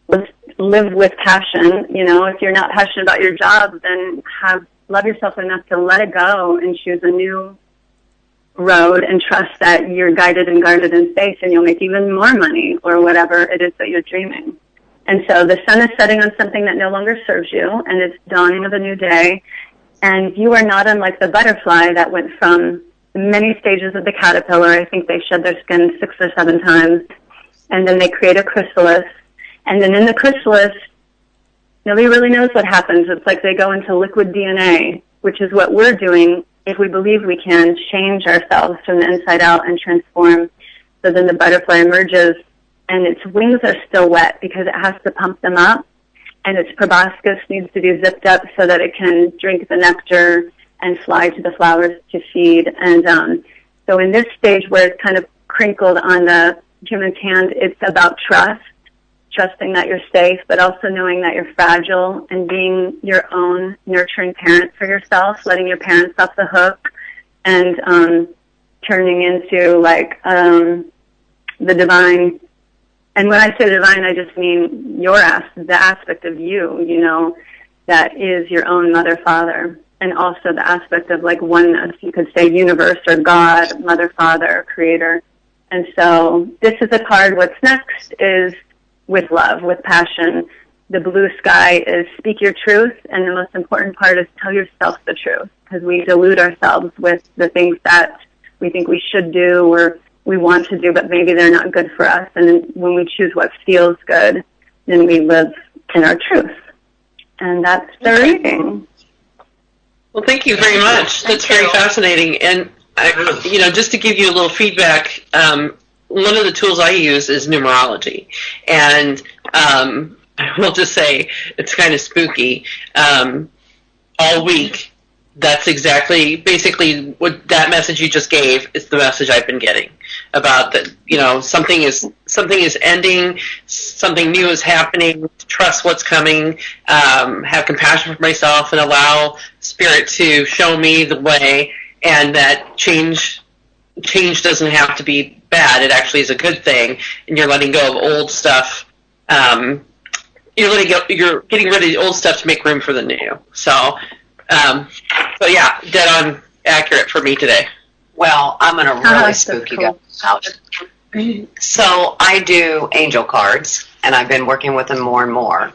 Let's live with passion. You know, if you're not passionate about your job, then love yourself enough to let it go and choose a new road and trust that you're guided and guarded and safe, and you'll make even more money or whatever it is that you're dreaming. And so the sun is setting on something that no longer serves you, and it's dawning of a new day. And you are not unlike the butterfly that went from many stages of the caterpillar. I think they shed their skin 6 or 7 times, and then they create a chrysalis. And then in the chrysalis, nobody really knows what happens. It's like they go into liquid DNA, which is what we're doing if we believe we can change ourselves from the inside out and transform. So then the butterfly emerges, and its wings are still wet because it has to pump them up, and its proboscis needs to be zipped up so that it can drink the nectar and fly to the flowers to feed. And so in this stage where it's kind of crinkled on the human's hand, it's about trust, trusting that you're safe, but also knowing that you're fragile and being your own nurturing parent for yourself, letting your parents off the hook and turning into like the divine. And when I say divine, I just mean the aspect of you, you know, that is your own mother, father. And also the aspect of like oneness. You could say universe or God, mother, father, creator. And so this is a card. What's next is with love, with passion. The blue sky is speak your truth. And the most important part is tell yourself the truth, because we delude ourselves with the things that we think we should do or we want to do, but maybe they're not good for us. And when we choose what feels good, then we live in our truth. And that's the reading. Well, thank you very much. That's very fascinating. And, just to give you a little feedback, one of the tools I use is numerology. And I will just say it's kind of spooky. All week, that's basically what that message you just gave is the message I've been getting about that. Something is ending, something new is happening. Trust what's coming. Have compassion for myself and allow Spirit to show me the way. And that change doesn't have to be bad. It actually is a good thing. And you're letting go of old stuff. You're getting rid of the old stuff to make room for the new. So yeah, dead on accurate for me today. Well, I'm going to really spook you guys out. So I do angel cards, and I've been working with them more and more.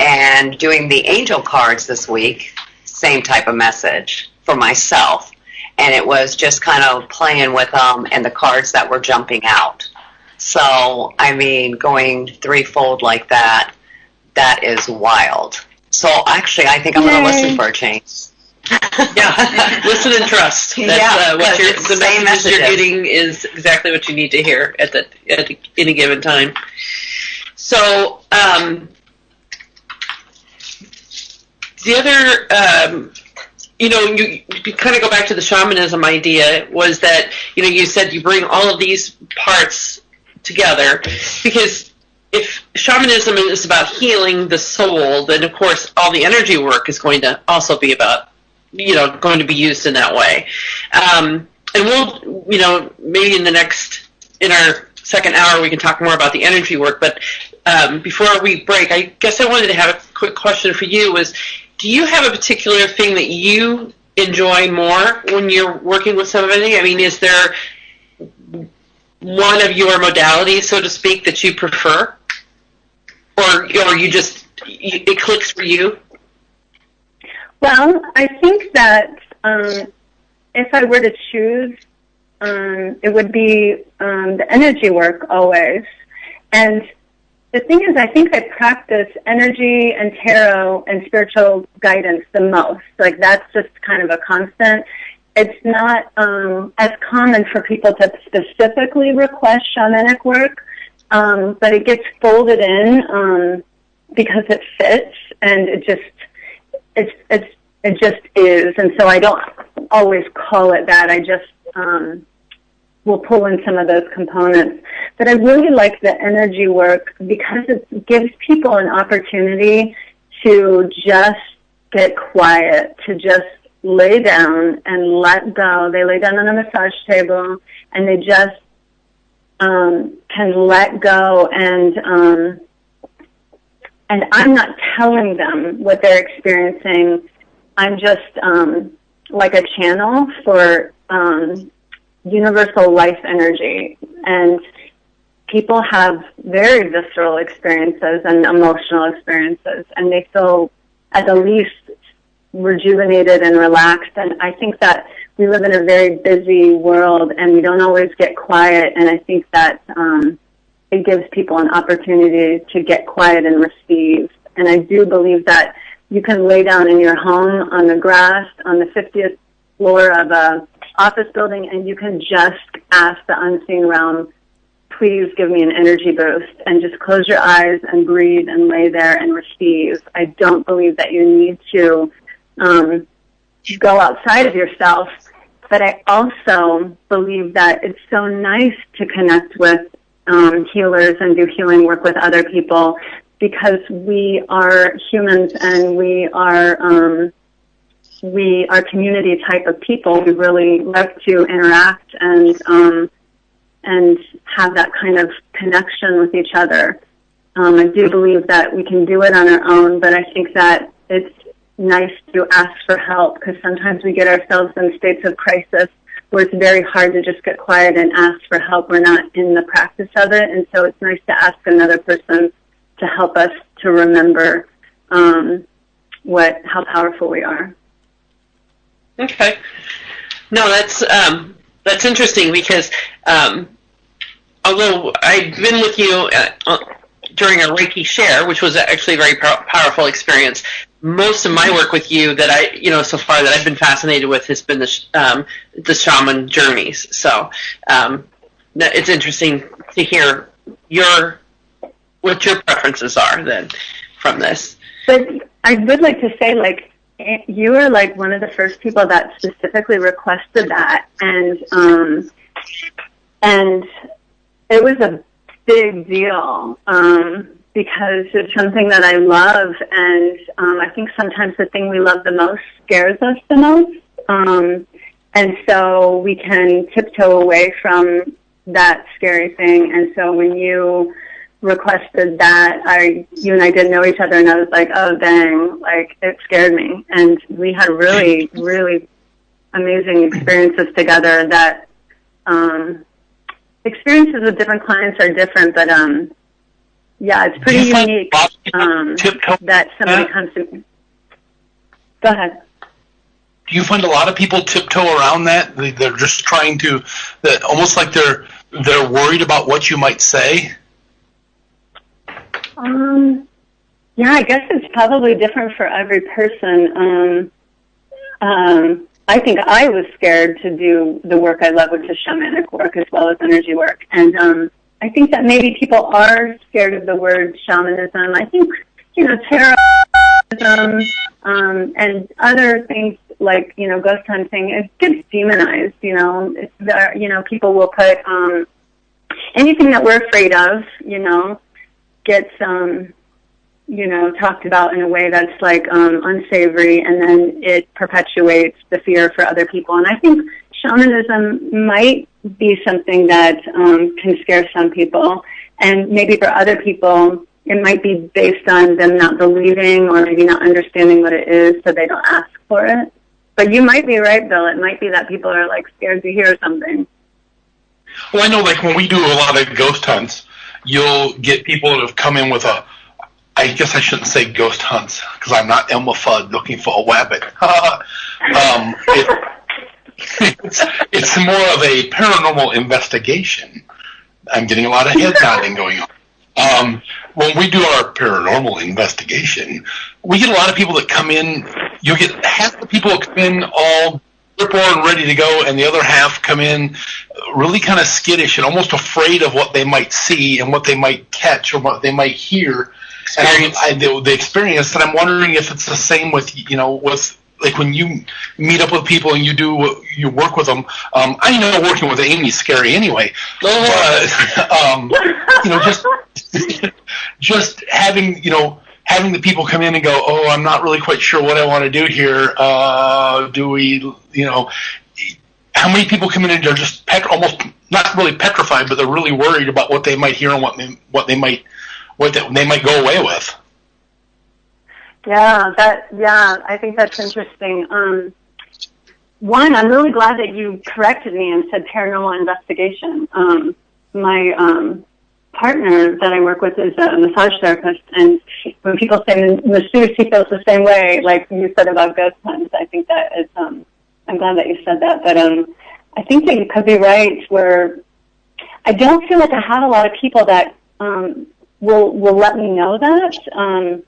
And doing the angel cards this week, same type of message for myself. And it was just kind of playing with them and the cards that were jumping out. So, going threefold like that is wild. So actually, I think I'm going to listen for a change. Yeah, listen and trust. That's, the messages you're getting is exactly what you need to hear at any given time. So, the other, you kind of go back to the shamanism idea. Was that you said you bring all of these parts together because. If shamanism is about healing the soul, then of course all the energy work is going to also be about, going to be used in that way. And we'll, maybe in our second hour we can talk more about the energy work. But before we break, I guess I wanted to have a quick question for you. Do you have a particular thing that you enjoy more when you're working with somebody? Is there one of your modalities, so to speak, that you prefer? Or it clicks for you? Well, I think that if I were to choose, it would be the energy work always. And the thing is, I think I practice energy and tarot and spiritual guidance the most. Like, that's just kind of a constant. It's not as common for people to specifically request shamanic work. But it gets folded in because it fits, and it just is. And so I don't always call it that. I just will pull in some of those components. But I really like the energy work because it gives people an opportunity to just get quiet, to just lay down and let go. They lay down on a massage table, and they just can let go, and I'm not telling them what they're experiencing. I'm just like a channel for universal life energy, and people have very visceral experiences and emotional experiences, and they feel at the least rejuvenated and relaxed. And I think that we live in a very busy world, and we don't always get quiet, and I think that it gives people an opportunity to get quiet and receive. And I do believe that you can lay down in your home on the grass on the 50th floor of a office building, and you can just ask the unseen realm, please give me an energy boost, and just close your eyes and breathe and lay there and receive. I don't believe that you need to go outside of yourself, but I also believe that it's so nice to connect with healers and do healing work with other people, because we are humans and we are community type of people. We really love to interact and have that kind of connection with each other. I do believe that we can do it on our own, but I think that it's nice to ask for help, because sometimes we get ourselves in states of crisis where it's very hard to just get quiet and ask for help. We're not in the practice of it, and so it's nice to ask another person to help us to remember how powerful we are. Okay. No, that's interesting, because although I've been with you during a Reiki share, which was actually a very powerful experience, most of my work with you that so far that I've been fascinated with has been the shaman journeys. So it's interesting to hear what your preferences are then from this. But I would like to say, you were like one of the first people that specifically requested that, and it was a big deal because it's something that I love, and I think sometimes the thing we love the most scares us the most, and so we can tiptoe away from that scary thing. And so when you requested that, you and I didn't know each other, and I was like, oh dang, like it scared me. And we had really, really amazing experiences together. That experiences with different clients are different, but yeah, it's pretty unique that somebody comes to me. Go ahead. Do you find a lot of people tiptoe around that? They're just trying to, that almost like they're worried about what you might say? Yeah, I guess it's probably different for every person. I think I was scared to do the work I love, which is shamanic work as well as energy work. And I think that maybe people are scared of the word shamanism. I think, tarot and other things like, ghost hunting, it gets demonized, people will put anything that we're afraid of, gets talked about in a way that's like unsavory, and then it perpetuates the fear for other people. And I think shamanism might be something that can scare some people, and maybe for other people it might be based on them not believing or maybe not understanding what it is, so they don't ask for it. But you might be right, Bill. It might be that people are like scared to hear something. Well, I know, like when we do a lot of ghost hunts, you'll get people that have come in with I guess I shouldn't say ghost hunts, because I'm not Elmer Fudd looking for a wabbit. It's more of a paranormal investigation. I'm getting a lot of head nodding going on. When we do our paranormal investigation, we get a lot of people that come in. You'll get half the people come in all rip-roar and ready to go, and the other half come in really kind of skittish and almost afraid of what they might see and what they might catch or what they might hear. And the experience, and I'm wondering if it's the same with, with like when you meet up with people and you work with them. I know working with Amy's scary anyway. But, just having the people come in and go, oh, I'm not really quite sure what I want to do here. Do we, how many people come in and they're just almost not really petrified, but they're really worried about what they might hear and what they might go away with. Yeah, I think that's interesting. One, I'm really glad that you corrected me and said paranormal investigation. My partner that I work with is a massage therapist, and when people say masseuse, he feels the same way, like you said about ghost hunts. I think that is, I'm glad that you said that, but I think that you could be right, where I don't feel like I have a lot of people that will let me know that.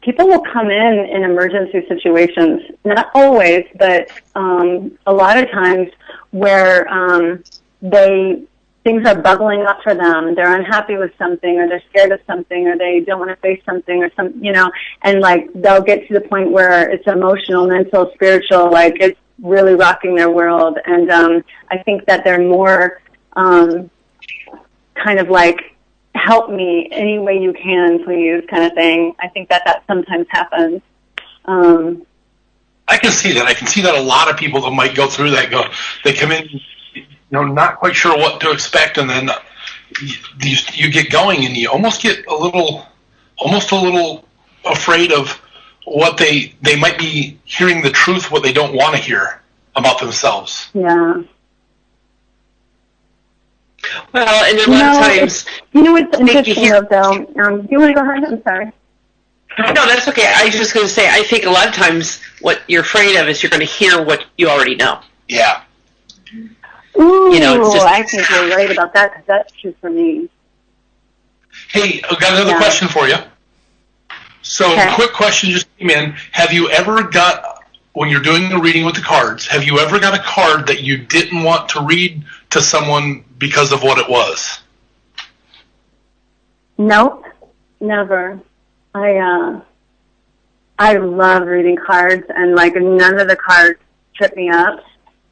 People will come in emergency situations, not always, but a lot of times where things are bubbling up for them. They're unhappy with something, or they're scared of something, or they don't want to face something, or and like they'll get to the point where it's emotional, mental, spiritual, like it's really rocking their world. And I think that they're more kind of like, help me any way you can, please, kind of thing. I think that sometimes happens. I can see that. I can see that a lot of people that might go through that they come in, not quite sure what to expect, and then you get going, and you almost get a little afraid of what they might be hearing the truth, what they don't want to hear about themselves. Yeah. Well, and a lot of times... what's interesting, though? Do you want to go ahead? I'm sorry. No, that's okay. I was just going to say, I think a lot of times what you're afraid of is you're going to hear what you already know. Yeah. Ooh, I think you're right about that, because that's true for me. Hey, I've got another question for you. So, quick question just came in. Have you ever got, when you're doing a reading with the cards, have you ever got a card that you didn't want to read to someone because of what it was? Nope, never. I I love reading cards, and like none of the cards trip me up.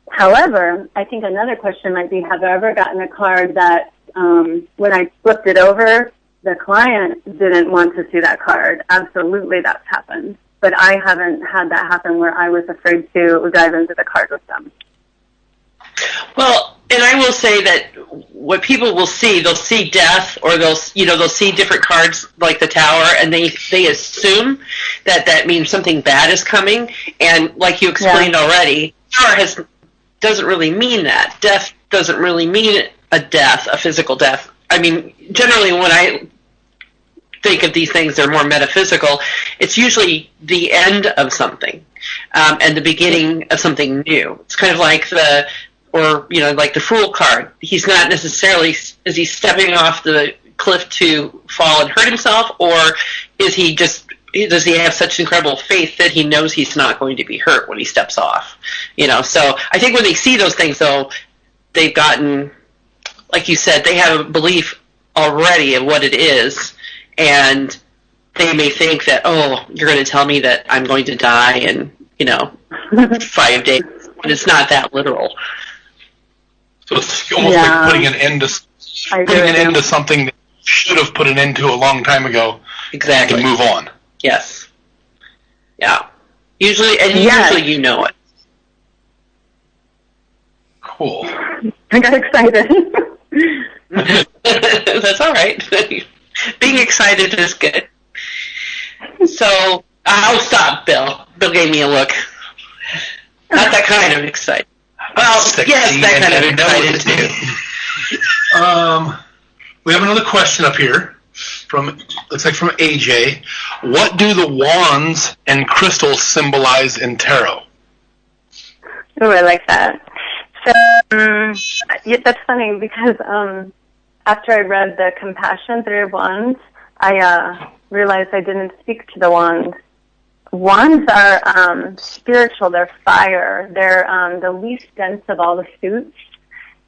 However, I think another question might be, have I ever gotten a card that when I flipped it over, the client didn't want to see that card? Absolutely, that's happened. But I haven't had that happen where I was afraid to dive into the card with them. Well, and I will say that what people will see, they'll see death, or they'll see different cards like the Tower, and they assume that means something bad is coming. And like you explained already, Tower doesn't really mean that. Death doesn't really mean a death, a physical death. I mean, generally when I think of these things, they're more metaphysical. It's usually the end of something, and the beginning of something new. It's kind of like like the Fool card. He's not necessarily, is he stepping off the cliff to fall and hurt himself, or does he have such incredible faith that he knows he's not going to be hurt when he steps off? So I think when they see those things, though, they've gotten, like you said, they have a belief already of what it is, and they may think that, oh, you're going to tell me that I'm going to die in 5 days, but it's not that literal. So it's almost like putting an end to something that you should have put an end to a long time ago. Exactly. To move on. Yes. Yeah. Usually you know it. Cool. I got excited. That's all right. Being excited is good. So, I'll stop, Bill. Bill gave me a look. Not that kind of excited. Well, yes, that kind of excited too. We have another question up here looks like from AJ. What do the wands and crystals symbolize in tarot? Oh, I like that. So, that's funny because after I read the Compassion 3 of Wands, I realized I didn't speak to the wands. Wands are spiritual. They're fire. They're the least dense of all the suits.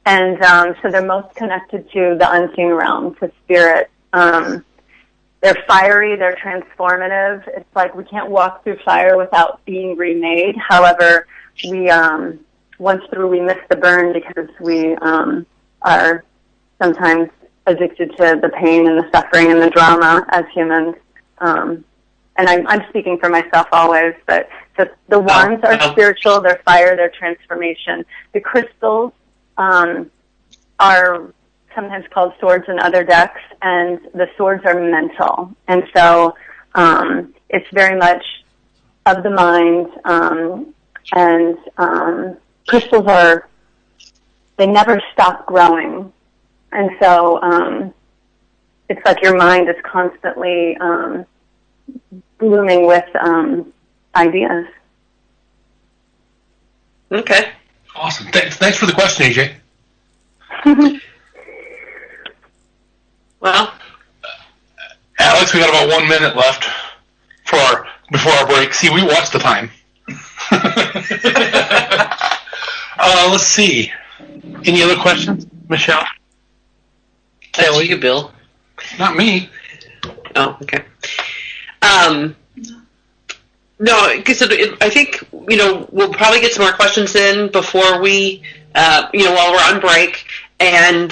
And so they're most connected to the unseen realm, to spirit. They're fiery. They're transformative. It's like we can't walk through fire without being remade. However, we once through, we miss the burn because we are sometimes addicted to the pain and the suffering and the drama as humans. And I'm speaking for myself always, but the wands are spiritual, they're fire, they're transformation. The crystals are sometimes called swords in other decks, and the swords are mental. And so it's very much of the mind, and crystals they never stop growing. And so it's like your mind is constantly blooming with ideas. Okay. Awesome. Thanks for the question, AJ. Well, Alex, we got about 1 minute left before our break. See, we watched the time. Let's see. Any other questions, Michelle? That's you, Bill. Not me. Oh, okay. No, because I think, we'll probably get some more questions in before we, while we're on break. And,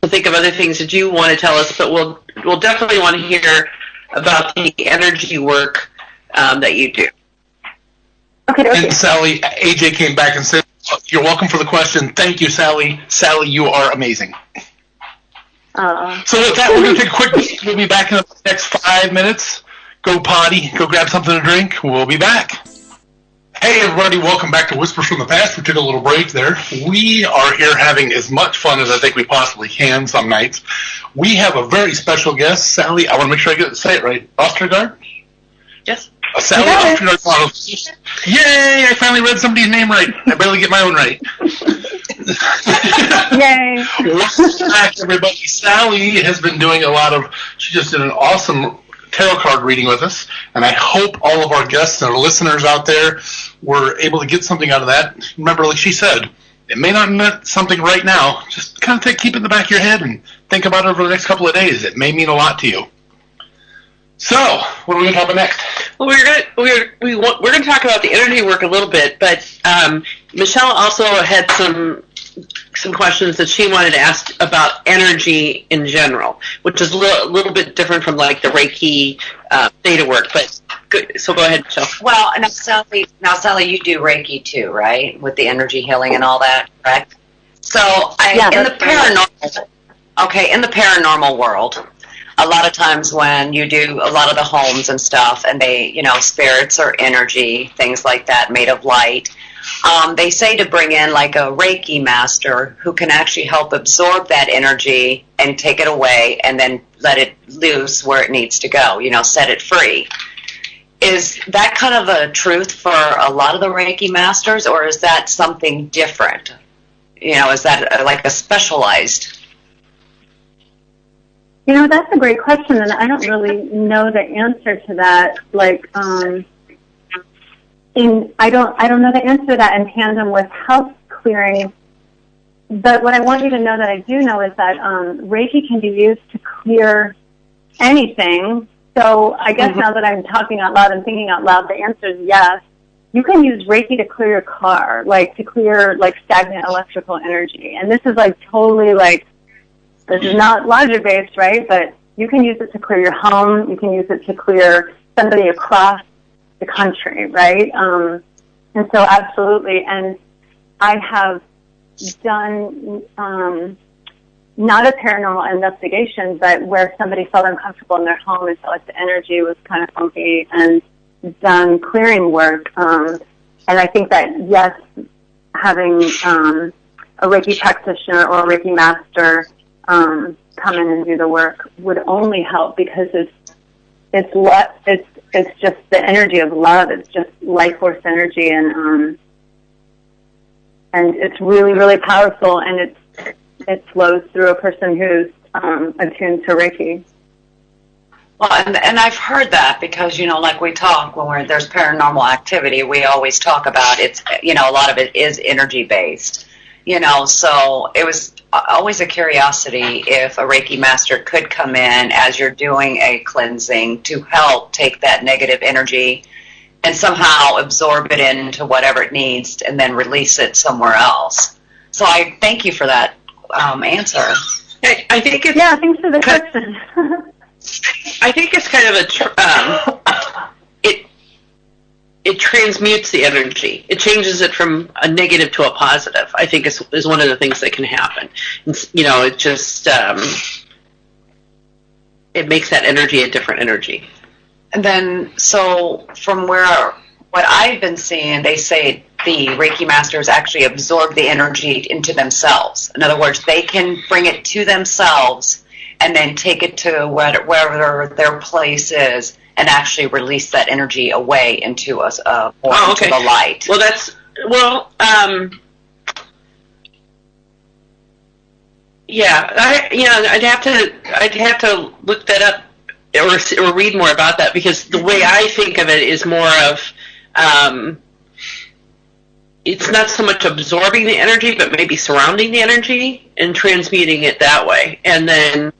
think of other things that you want to tell us, but we'll definitely want to hear about the energy work that you do. Okay. And Sally, AJ came back and said, "You're welcome for the question. Thank you, Sally. Sally, you are amazing." So with that, we're going to take a quick break. We'll be back in the next 5 minutes. Go potty, go grab something to drink. We'll be back. Hey, everybody. Welcome back to Whispers from the Past. We took a little break there. We are here having as much fun as I think we possibly can some nights. We have a very special guest, Sally. I want to make sure I say it right. Ostergaard? Yes. Sally Ostergaard. Yay! I finally read somebody's name right. I barely get my own right. Yay! Welcome back, everybody. Sally has been doing she just did an awesome tarot card reading with us, and I hope all of our guests and our listeners out there were able to get something out of that. Remember, like she said, it may not mean something right now. Just kind of keep it in the back of your head and think about it over the next couple of days. It may mean a lot to you. So, what are we going to talk about next? Well, we're going to talk about the energy work a little bit, but Michelle also had some questions that she wanted to ask about energy in general, which is a little bit different from like the Reiki theta work. But good. So go ahead, Michelle. Well, now Sally, you do Reiki too, right? With the energy healing and all that, correct? So in the paranormal world, a lot of times when you do a lot of the homes and stuff, and they, spirits or energy, things like that, made of light, they say to bring in like a Reiki master who can actually help absorb that energy and take it away and then let it loose where it needs to go, set it free. Is that kind of a truth for a lot of the Reiki masters, or is that something different? Is that like a specialized? That's a great question, and I don't really know the answer to that. Like, I don't know the answer to that in tandem with house clearing. But what I want you to know that I do know is that Reiki can be used to clear anything. So I guess now that I'm talking out loud and thinking out loud, the answer is yes. You can use Reiki to clear your car, like to clear like stagnant electrical energy. And this is like totally like, this is not logic-based, right? But you can use it to clear your home. You can use it to clear somebody across the country, right? And so absolutely. And I have done not a paranormal investigation, but where somebody felt uncomfortable in their home and felt like the energy was kind of funky, and done clearing work. And I think that, yes, having a Reiki practitioner or a Reiki master come in and do the work would only help, because it's just the energy of love. It's just life force energy, and it's really, really powerful, and it flows through a person who's attuned to Reiki. Well, and I've heard that because, like we talk when there's paranormal activity, we always talk about it's, a lot of it is energy based, so it was always a curiosity if a Reiki master could come in as you're doing a cleansing to help take that negative energy and somehow absorb it into whatever it needs and then release it somewhere else. So I thank you for that answer. I think it's... Yeah, thanks for the question. I think it's kind of it transmutes the energy. It changes it from a negative to a positive. I think is one of the things that can happen. And, it just it makes that energy a different energy. And then, so from what I've been seeing, they say the Reiki masters actually absorb the energy into themselves. In other words, they can bring it to themselves and then take it to wherever their place is and actually release that energy away into us, into the light. Well, yeah. I'd have to look that up or read more about that, because the way I think of it is more of it's not so much absorbing the energy, but maybe surrounding the energy and transmuting it that way, and then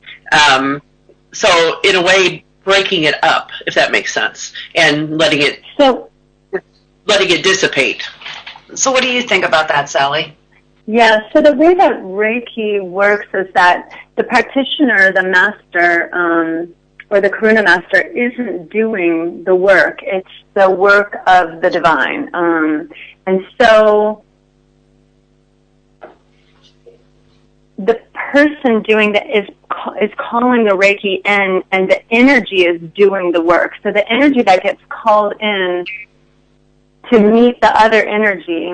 so in a way breaking it up, if that makes sense, and letting it dissipate. So what do you think about that, Sally? Yeah, so the way that Reiki works is that the practitioner, the master, or the Karuna master, isn't doing the work. It's the work of the divine. And so the person doing that is calling the Reiki in, and the energy is doing the work. So the energy that gets called in to meet the other energy,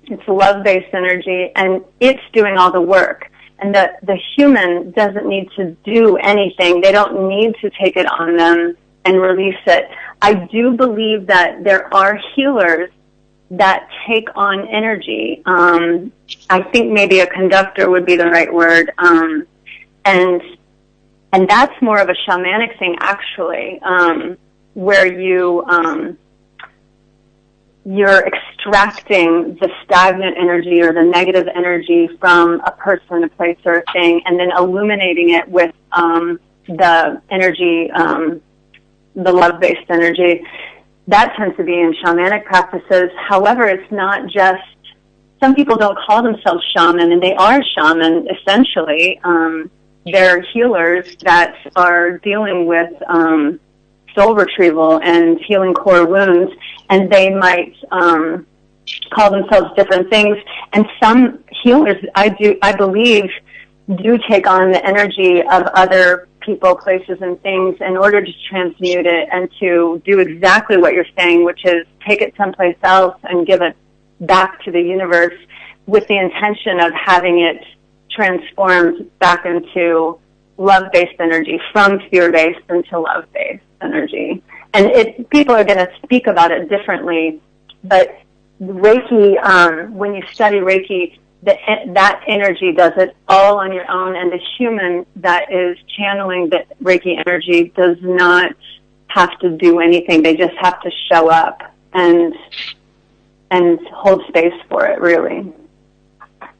it's love-based energy, and it's doing all the work. And the human doesn't need to do anything. They don't need to take it on them and release it. I do believe that there are healers that take on energy. I think maybe a conductor would be the right word. And that's more of a shamanic thing, actually, where you're extracting the stagnant energy or the negative energy from a person, a place, or a thing, and then illuminating it with the energy the love-based energy. That tends to be in shamanic practices. However, it's not just, some people don't call themselves shaman, and they are shaman, essentially. They're healers that are dealing with soul retrieval and healing core wounds, and they might call themselves different things. And some healers, I believe, do take on the energy of other people, places, and things in order to transmute it and to do exactly what you're saying, which is take it someplace else and give it back to the universe with the intention of having it transformed back into love-based energy, from fear-based into love-based energy. And people are going to speak about it differently, but Reiki, when you study Reiki, that energy does it all on your own, and the human that is channeling the Reiki energy does not have to do anything. They just have to show up and hold space for it, really.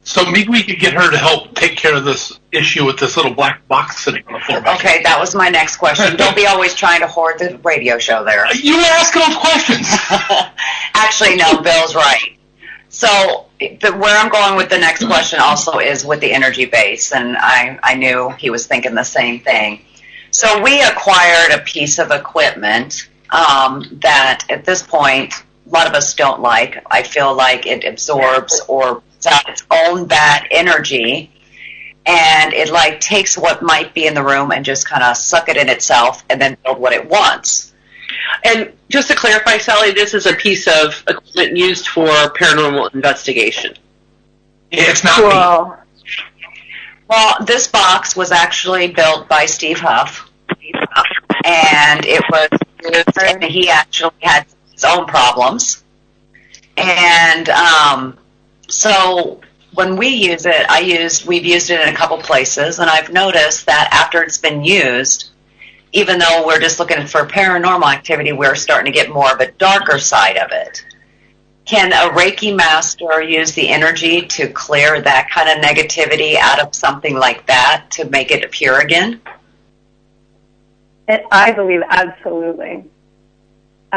So maybe we could get her to help take care of this issue with this little black box sitting on the floor. Okay, that was my next question. Don't be always trying to hoard the radio show there. You were asking those questions. Actually, no, Bill's right. So where I'm going with the next question also is with the energy base, and I knew he was thinking the same thing. So we acquired a piece of equipment that at this point a lot of us don't like. I feel like it absorbs or its own bad energy, and it like takes what might be in the room and just kind of suck it in itself and then build what it wants. And just to clarify, Sally, this is a piece of equipment used for paranormal investigation. It's not Cool. Well, this box was actually built by Steve Huff, and it was used, and he actually had his own problems. And so when we use it, we've used it in a couple places, and I've noticed that after it's been used, even though we're just looking for paranormal activity, we're starting to get more of a darker side of it. Can a Reiki master use the energy to clear that kind of negativity out of something like that to make it appear again? I believe absolutely.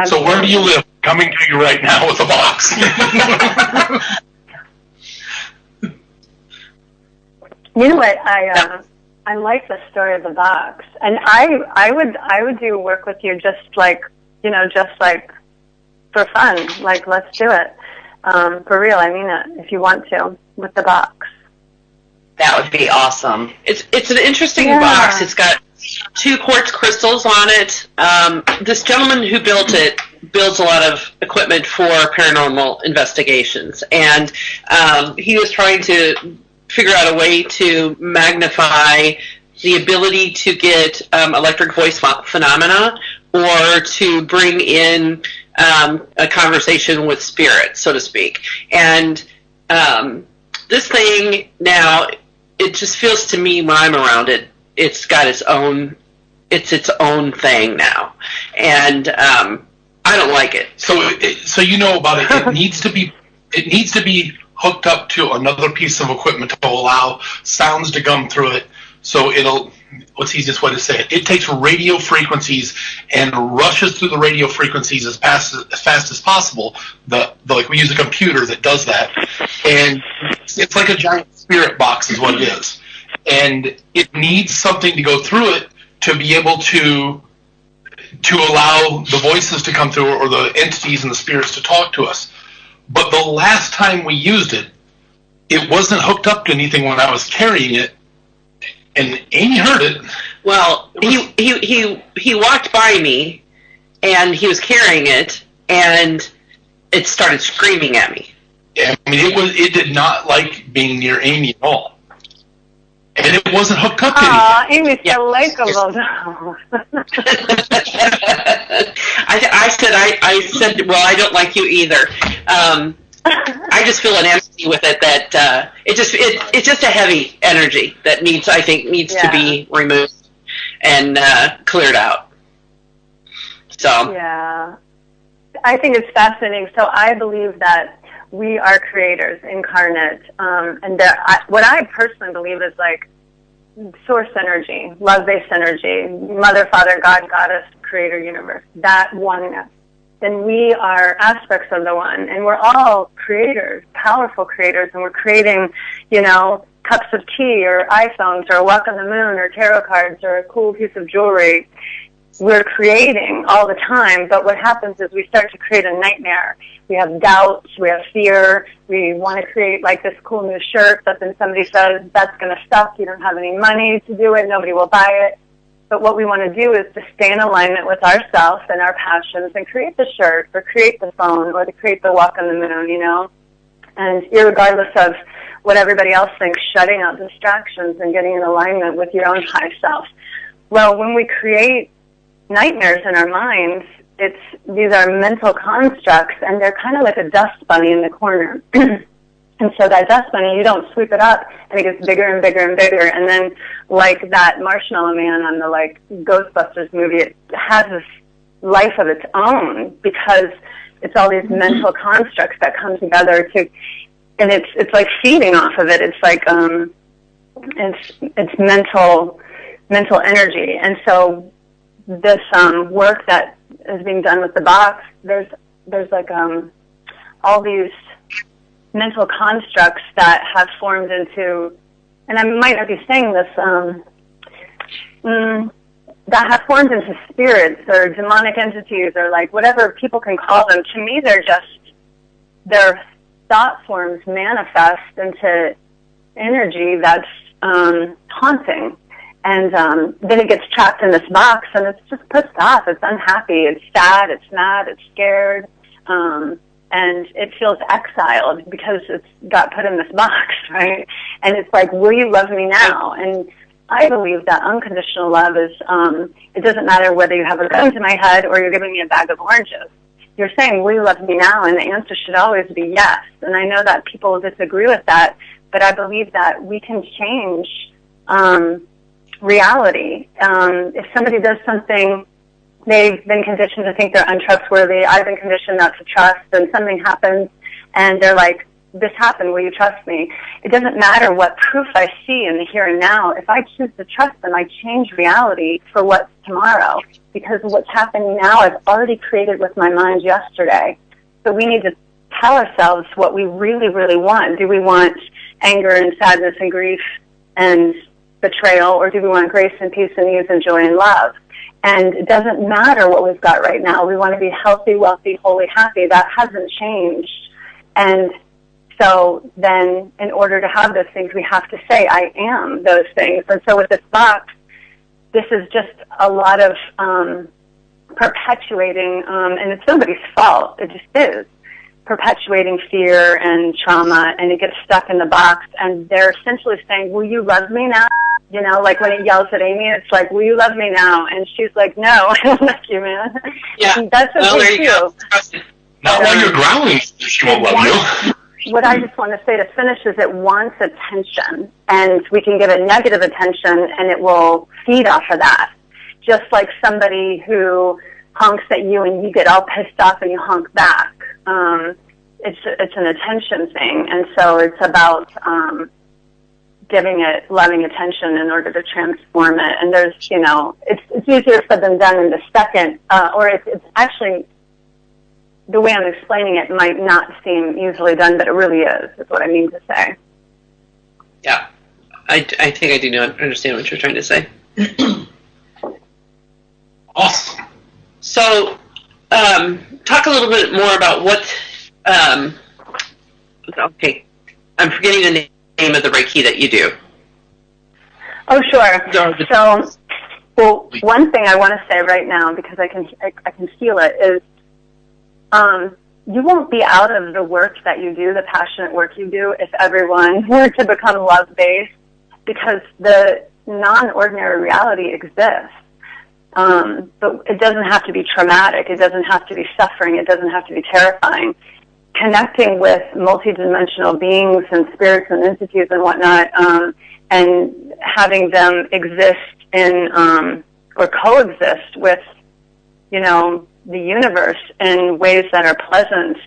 So where do you live? Coming to you right now with a box. You know what? I like the story of the box, and I would do work with you just like for fun. Like, let's do it for real. I mean it. If you want to, with the box. That would be awesome. It's an interesting box. It's got 2 quartz crystals on it. This gentleman who built it builds a lot of equipment for paranormal investigations, and he was trying to figure out a way to magnify the ability to get electric voice phenomena, or to bring in a conversation with spirit, so to speak. And this thing now, it just feels to me when I'm around it, it's got its own thing now, and I don't like it. So you know about it. It needs to be hooked up to another piece of equipment to allow sounds to come through it. So what's the easiest way to say it? It takes radio frequencies and rushes through the radio frequencies as fast as possible. Like we use a computer that does that, and it's like a giant spirit box is what it is. And it needs something to go through it to be able to allow the voices to come through, or the entities and the spirits to talk to us. But the last time we used it, it wasn't hooked up to anything when I was carrying it, and Amy heard it. Well, he walked by me, and he was carrying it, and it started screaming at me. I mean, it did not like being near Amy at all. And it wasn't hooked up to anything. Amy's so likable now. I said, well, I don't like you either. I just feel an energy with it that it's just a heavy energy that needs to be removed and cleared out. So yeah, I think it's fascinating. So I believe that we are creators incarnate, and what I personally believe is like source energy, love-based energy, Mother, Father, God, Goddess, creator universe, that oneness, then we are aspects of the one, and we're all creators, powerful creators, and we're creating, you know, cups of tea or iPhones or a walk on the moon or tarot cards or a cool piece of jewelry. We're creating all the time, but what happens is we start to create a nightmare. We have doubts, we have fear, we want to create like this cool new shirt, but then somebody says, that's going to suck, you don't have any money to do it, nobody will buy it. But what we want to do is to stay in alignment with ourselves and our passions and create the shirt or create the phone or to create the walk on the moon, you know. And irregardless of what everybody else thinks, shutting out distractions and getting in alignment with your own high self. Well, when we create nightmares in our minds, these are mental constructs, and they're kind of like a dust bunny in the corner. And so that dust bunny, you don't sweep it up, and it gets bigger and bigger and bigger. And then, like that Marshmallow Man on the like Ghostbusters movie, it has this life of its own because it's all these mental constructs that come together to, and it's like feeding off of it. It's like it's mental energy. And so this work that is being done with the box, there's like all these mental constructs that have formed into, and I might not be saying this, that have formed into spirits or demonic entities or like whatever people can call them. To me, their thought forms manifest into energy that's haunting. And then it gets trapped in this box, and it's just pissed off. It's unhappy. It's sad. It's mad. It's scared. And it feels exiled because it's got put in this box, right? And it's like, will you love me now? And I believe that unconditional love is, it doesn't matter whether you have a gun to my head or you're giving me a bag of oranges. You're saying, will you love me now? And the answer should always be yes. And I know that people disagree with that, but I believe that we can change reality. If somebody does something, they've been conditioned to think they're untrustworthy. I've been conditioned not to trust, and something happens, and they're like, this happened, will you trust me? It doesn't matter what proof I see in the here and now. If I choose to trust them, I change reality for what's tomorrow, because what's happening now I've already created with my mind yesterday. So we need to tell ourselves what we really, really want. Do we want anger and sadness and grief and betrayal, or do we want grace and peace and ease and joy and love? And it doesn't matter what we've got right now. We want to be healthy, wealthy, holy, happy. That hasn't changed. And so then in order to have those things, we have to say, I am those things. And so with this box, this is just a lot of perpetuating, and it's nobody's fault. It just is. Perpetuating fear and trauma, and it gets stuck in the box. And they're essentially saying, will you love me now? You know, like when it yells at Amy, it's like, will you love me now? And she's like, no, I don't love you, man. Yeah. And that's okay, too. Not while you're growling, she won't love you. What I just want to say to finish is it wants attention, and we can give it negative attention, and it will feed off of that. Just like somebody who honks at you and you get all pissed off and you honk back. It's an attention thing, and so it's about giving it loving attention in order to transform it. And there's, you know, it's easier said than done in the second, or it's actually, the way I'm explaining it might not seem easily done, but it really is what I mean to say. Yeah, I think I do not understand what you're trying to say. Awesome. So, talk a little bit more about what, okay, I'm forgetting the name of the Reiki that you do. Oh, sure. So, well, one thing I want to say right now, because I can feel it, is you won't be out of the work that you do, the passionate work you do, if everyone were to become love-based, because the non-ordinary reality exists. But it doesn't have to be traumatic. It doesn't have to be suffering. It doesn't have to be terrifying. Connecting with multidimensional beings and spirits and entities and whatnot, and having them exist in, or coexist with, you know, the universe in ways that are pleasant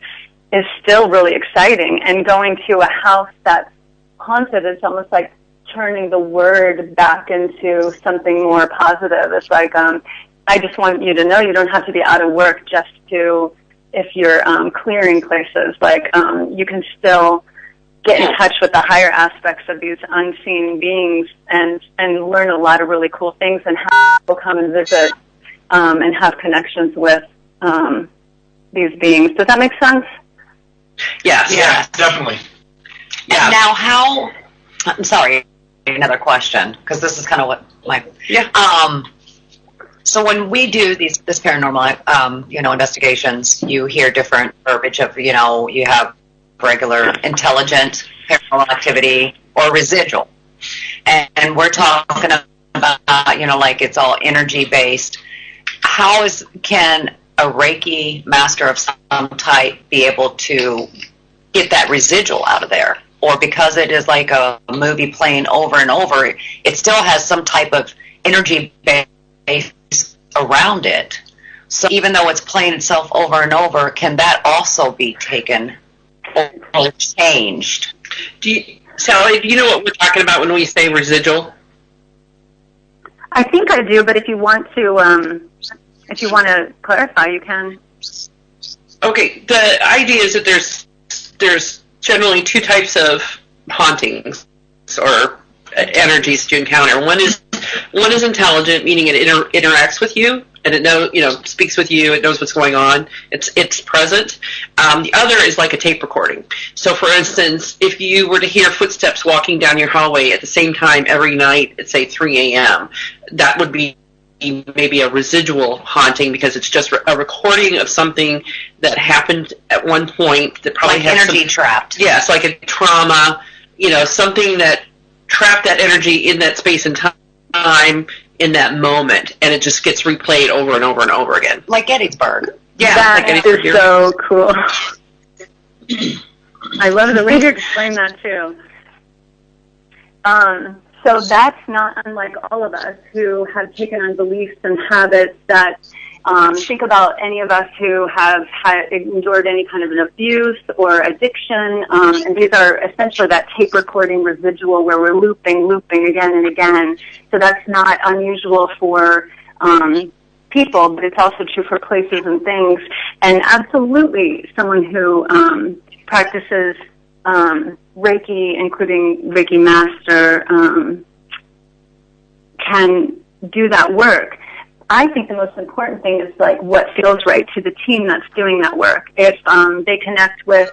is still really exciting. And going to a house that's haunted is almost like turning the word back into something more positive. It's like, I I just want you to know you don't have to be out of work just to, if you're clearing places, like you can still get in touch with the higher aspects of these unseen beings and learn a lot of really cool things, and how people come and visit and have connections with these beings. Does that make sense? Yes. Yeah, definitely. Yeah. And now I'm sorry, another question, because this is kind of what my... Yeah. So when we do this paranormal, investigations, you hear different verbiage of, you have regular intelligent paranormal activity or residual. And we're talking about, like it's all energy based. Can a Reiki master of some type be able to get that residual out of there? Or because it is like a movie playing over and over, it still has some type of energy base around it. So even though it's playing itself over and over, can that also be taken or changed? Sally, do you know what we're talking about when we say residual? I think I do, but if you want to clarify, you can. Okay, the idea is that there's generally two types of hauntings or energies to encounter. One is intelligent, meaning it interacts with you and it speaks with you. It knows what's going on. It's present. The other is like a tape recording. So, for instance, if you were to hear footsteps walking down your hallway at the same time every night at say 3 a.m., that would be maybe a residual haunting, because it's just a recording of something that happened at one point that probably has energy trapped. Yes, like a trauma, something that trapped that energy in that space and time in that moment, and it just gets replayed over and over and over again. Like Gettysburg. Yeah, that like is so cool. I love the way you explain that too. So that's not unlike all of us who have taken on beliefs and habits that, think about any of us who have endured any kind of an abuse or addiction, and these are essentially that tape recording residual where we're looping again and again. So that's not unusual for people, but it's also true for places and things. And absolutely someone who practices Reiki, including Reiki Master, can do that work. I think the most important thing is like what feels right to the team that's doing that work. If they connect with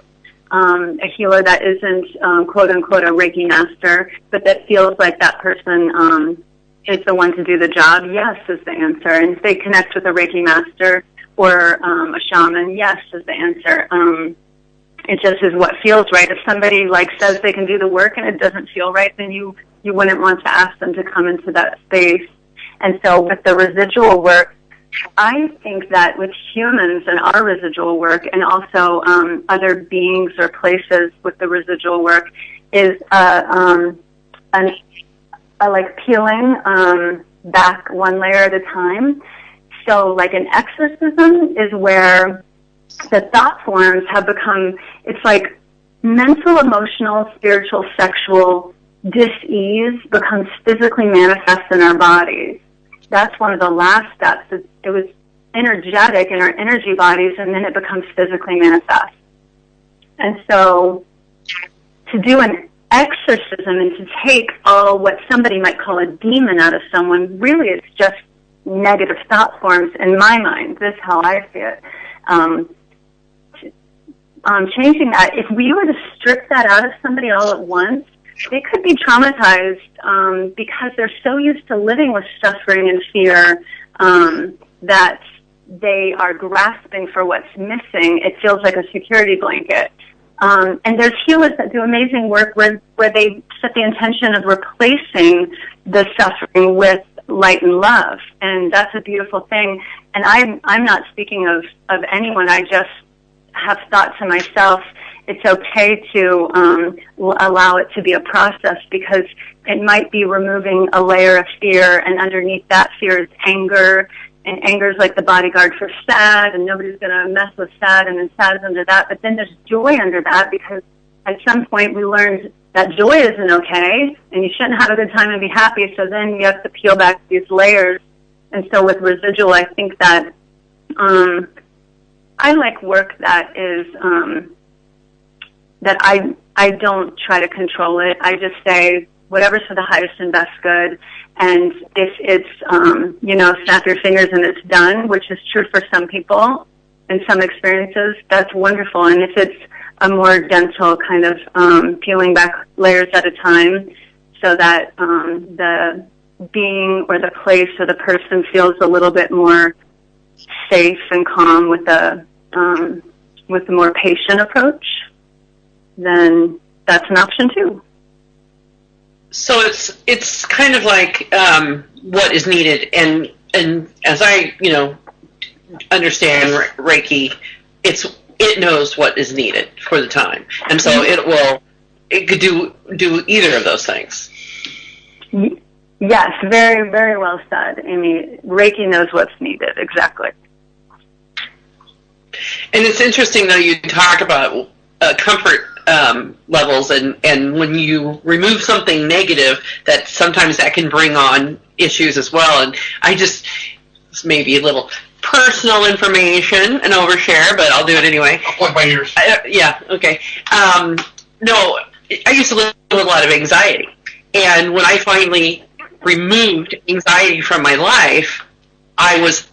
a healer that isn't quote unquote a Reiki master, but that feels like that person is the one to do the job, yes is the answer. And if they connect with a Reiki master or a shaman, yes is the answer. It just is what feels right. If somebody says they can do the work and it doesn't feel right, then you wouldn't want to ask them to come into that space. And so with the residual work, I think that with humans and our residual work, and also other beings or places with the residual work, is like peeling back one layer at a time. So like an exorcism is where the thought forms have become, it's like mental, emotional, spiritual, sexual dis-ease becomes physically manifest in our bodies. That's one of the last steps. It was energetic in our energy bodies, and then it becomes physically manifest. And so to do an exorcism and to take what somebody might call a demon out of someone, really it's just negative thought forms in my mind. This is how I see it. Changing that, if we were to strip that out of somebody all at once, they could be traumatized because they're so used to living with suffering and fear that they are grasping for what's missing. It feels like a security blanket. And there's healers that do amazing work where they set the intention of replacing the suffering with light and love. And that's a beautiful thing. And I'm not speaking of anyone. I just have thought to myself, it's okay to allow it to be a process, because it might be removing a layer of fear, and underneath that fear is anger, and anger is like the bodyguard for sad, and nobody's going to mess with sad, and then sad is under that. But then there's joy under that, because at some point we learned that joy isn't okay, and you shouldn't have a good time and be happy, so then you have to peel back these layers And so with residual, I think that I like work that is that I don't try to control it. I just say whatever's for the highest and best good. And if it's, snap your fingers and it's done, which is true for some people in some experiences, that's wonderful. And if it's a more gentle kind of peeling back layers at a time so that the being or the place or the person feels a little bit more safe and calm with a more patient approach, then that's an option too. So it's kind of like what is needed, and as I understand Reiki, it knows what is needed for the time, and so it could do either of those things. Yes, very, very well said, Amy. Reiki knows what's needed, exactly. And it's interesting, though, you talk about comfort levels, and when you remove something negative, that sometimes that can bring on issues as well. And it's maybe a little personal information, an overshare, but I'll do it anyway. I'll plug my ears. Yeah, okay. No, I used to live with a lot of anxiety. And when I finally removed anxiety from my life, I was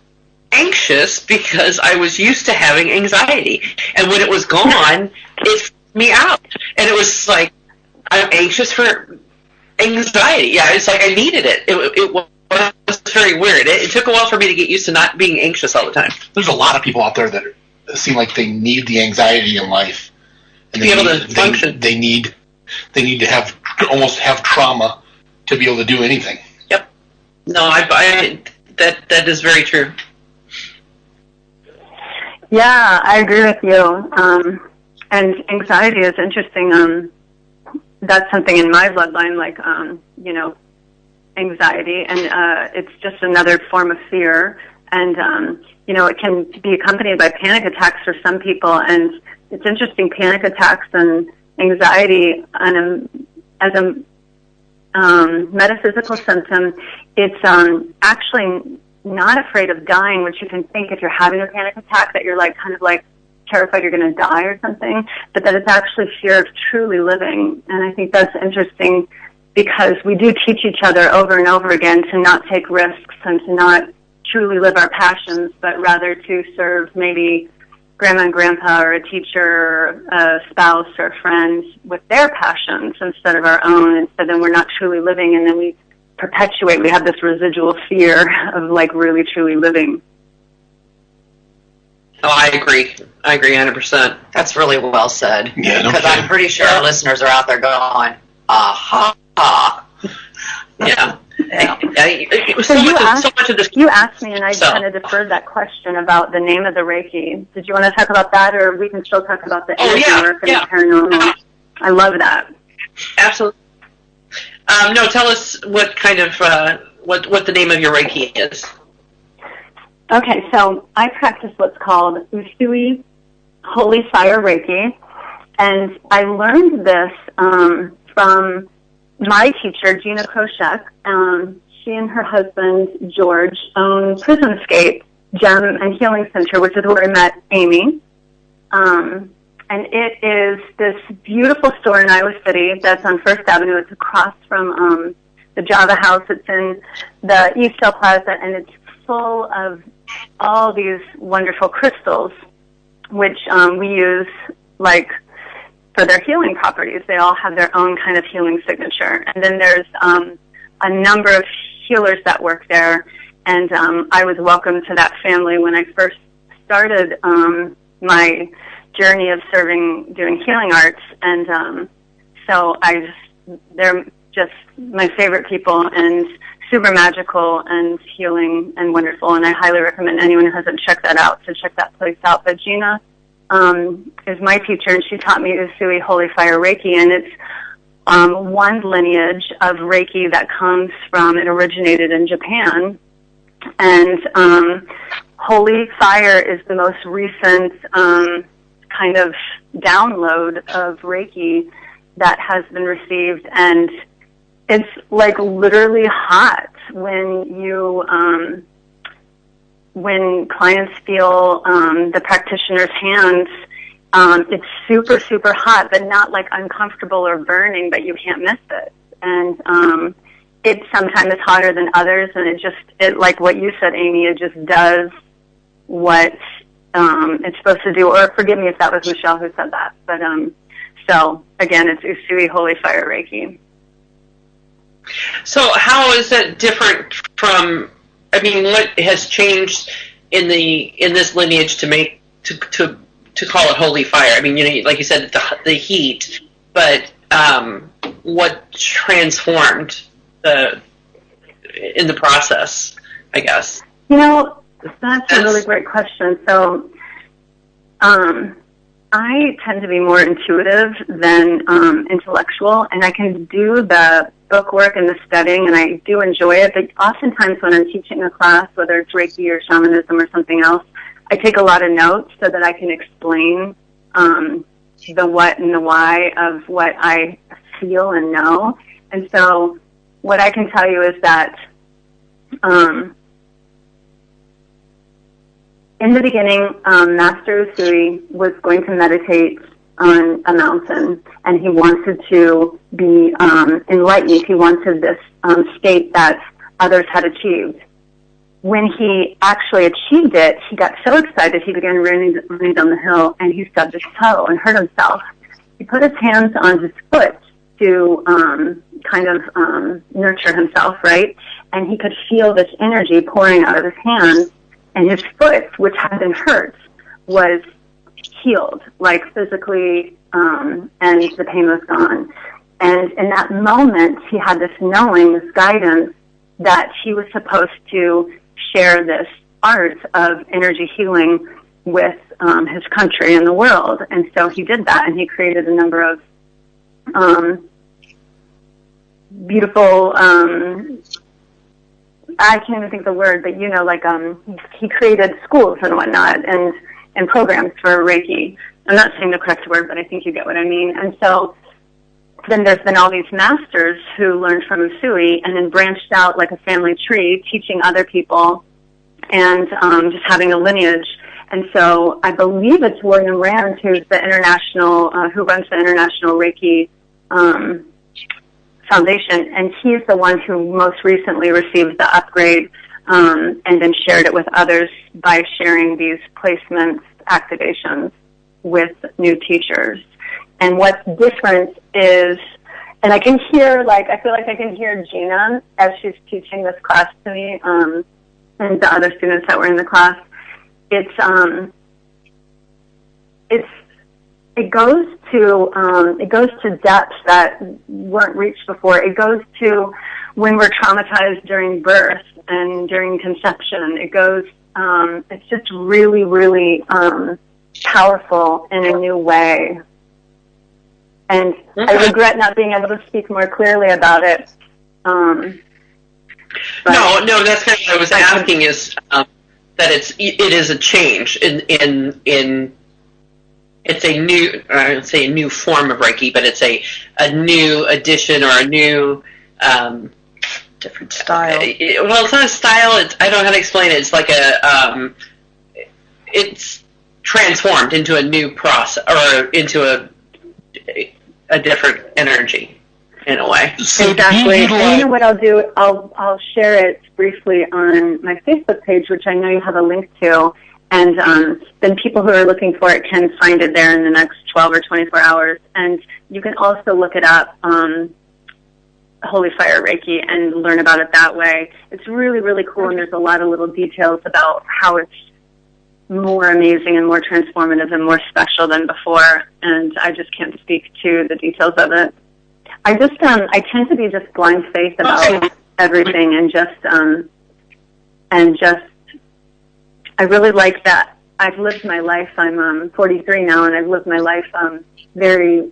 anxious because I was used to having anxiety. And when it was gone, it freaked me out. And it was like, I'm anxious for anxiety. Yeah, it's like I needed it. It was very weird. It took a while for me to get used to not being anxious all the time. There's a lot of people out there that seem like they need the anxiety in life. And to be able to function. They need to almost have trauma to be able to do anything. Yep. No, that is very true. Yeah, I agree with you. And anxiety is interesting. That's something in my bloodline, like, anxiety, and it's just another form of fear. And, it can be accompanied by panic attacks for some people. And it's interesting, panic attacks and anxiety as a metaphysical symptom, it's actually not afraid of dying, which you can think if you're having a panic attack that you're kind of terrified you're going to die or something, but that it's actually fear of truly living. And I think that's interesting because we do teach each other over and over again to not take risks and to not truly live our passions, but rather to serve maybe grandma and grandpa or a teacher or a spouse or a friend with their passions instead of our own. And so then we're not truly living, and then we have this residual fear of really truly living. Oh, I agree 100%. That's really well said. Yeah, because I'm pretty sure our listeners are out there going, aha. Yeah. You asked me, and I kind of deferred that question about the name of the Reiki. Did you want to talk about that, or we can still talk about the energy work and the paranormal? I love that. Absolutely. No, tell us what kind of what the name of your Reiki is. Okay, so I practice what's called Wftp, Holy Fire Reiki, and I learned this from my teacher, Gina Kroshek. She and her husband, George, own Prism Escape Gem and Healing Center, which is where I met Amy. And it is this beautiful store in Iowa City that's on First Avenue. It's across from the Java House. It's in the Eastville Plaza, and it's full of all these wonderful crystals, which we use for their healing properties. They all have their own kind of healing signature. And then there's a number of healers that work there, and I was welcomed to that family when I first started my journey of doing healing arts. And so they're just my favorite people and super magical and healing and wonderful, and I highly recommend anyone who hasn't checked that out to check that place out. But Gina is my teacher, and she taught me Wftp Holy Fire Reiki, and it's one lineage of Reiki that comes from, it originated in Japan, and Holy Fire is the most recent kind of download of Reiki that has been received, and it's literally hot when you when clients feel the practitioner's hands, it's super, super hot, but not like uncomfortable or burning, but you can't miss it. And it sometimes is hotter than others, and it like what you said, Amy, it just does what it's supposed to do. Or forgive me if that was Michelle who said that. But so again, it's Usui Holy Fire Reiki. So how is it different from? I mean, what has changed in this lineage to call it holy fire? I mean, like you said, the heat, but what transformed in the process, I guess? That's a really great question. So, I tend to be more intuitive than intellectual, and I can do the book work and the studying, and I do enjoy it, but oftentimes when I'm teaching a class, whether it's Reiki or shamanism or something else, I take a lot of notes so that I can explain the what and the why of what I feel and know. And so what I can tell you is that in the beginning, Master Usui was going to meditate on a mountain, and he wanted to be enlightened. He wanted this state that others had achieved. When he actually achieved it, he got so excited he began running down the hill, and he stubbed his toe and hurt himself. He put his hands on his foot to kind of nurture himself, right? And he could feel this energy pouring out of his hands, and his foot, which had been hurt, was healed, like physically, and the pain was gone. And in that moment, he had this knowing, this guidance, that he was supposed to share this art of energy healing with his country and the world. And so he did that, and he created a number of beautiful, I can't even think of the word, but he created schools and whatnot and programs for Reiki. I'm not saying the correct word, but I think you get what I mean. And so then there's been all these masters who learned from Usui and then branched out like a family tree, teaching other people and just having a lineage. And so I believe it's William Rand who's the who runs the International Reiki Foundation, and he's the one who most recently received the upgrade and then shared it with others by sharing these placements, activations with new teachers. And what's different is, and I can hear, I feel like I can hear Gina as she's teaching this class to me, and the other students that were in the class. It goes to depths that weren't reached before. It goes to when we're traumatized during birth and during conception. It goes, it's just really, really powerful in a new way. And okay. I regret not being able to speak more clearly about it. No, that's kind of what I was asking is that it is a change in it's a new, I would say a new form of Reiki, but it's a new addition or a new different style. Well, it's not a style. I don't know how to explain it. It's like it's transformed into a new process or into a different energy in a way. So exactly. And you know what I'll do? I'll share it briefly on my Facebook page, which I know you have a link to. And then people who are looking for it can find it there in the next 12 or 24 hours. And you can also look it up, Holy Fire Reiki, and learn about it that way. It's really, really cool, and there's a lot of little details about how it's more amazing and more transformative and more special than before. And I just can't speak to the details of it. I tend to be just blind faith about everything and just I really like that. I've lived my life. I'm 43 now, and I've lived my life very,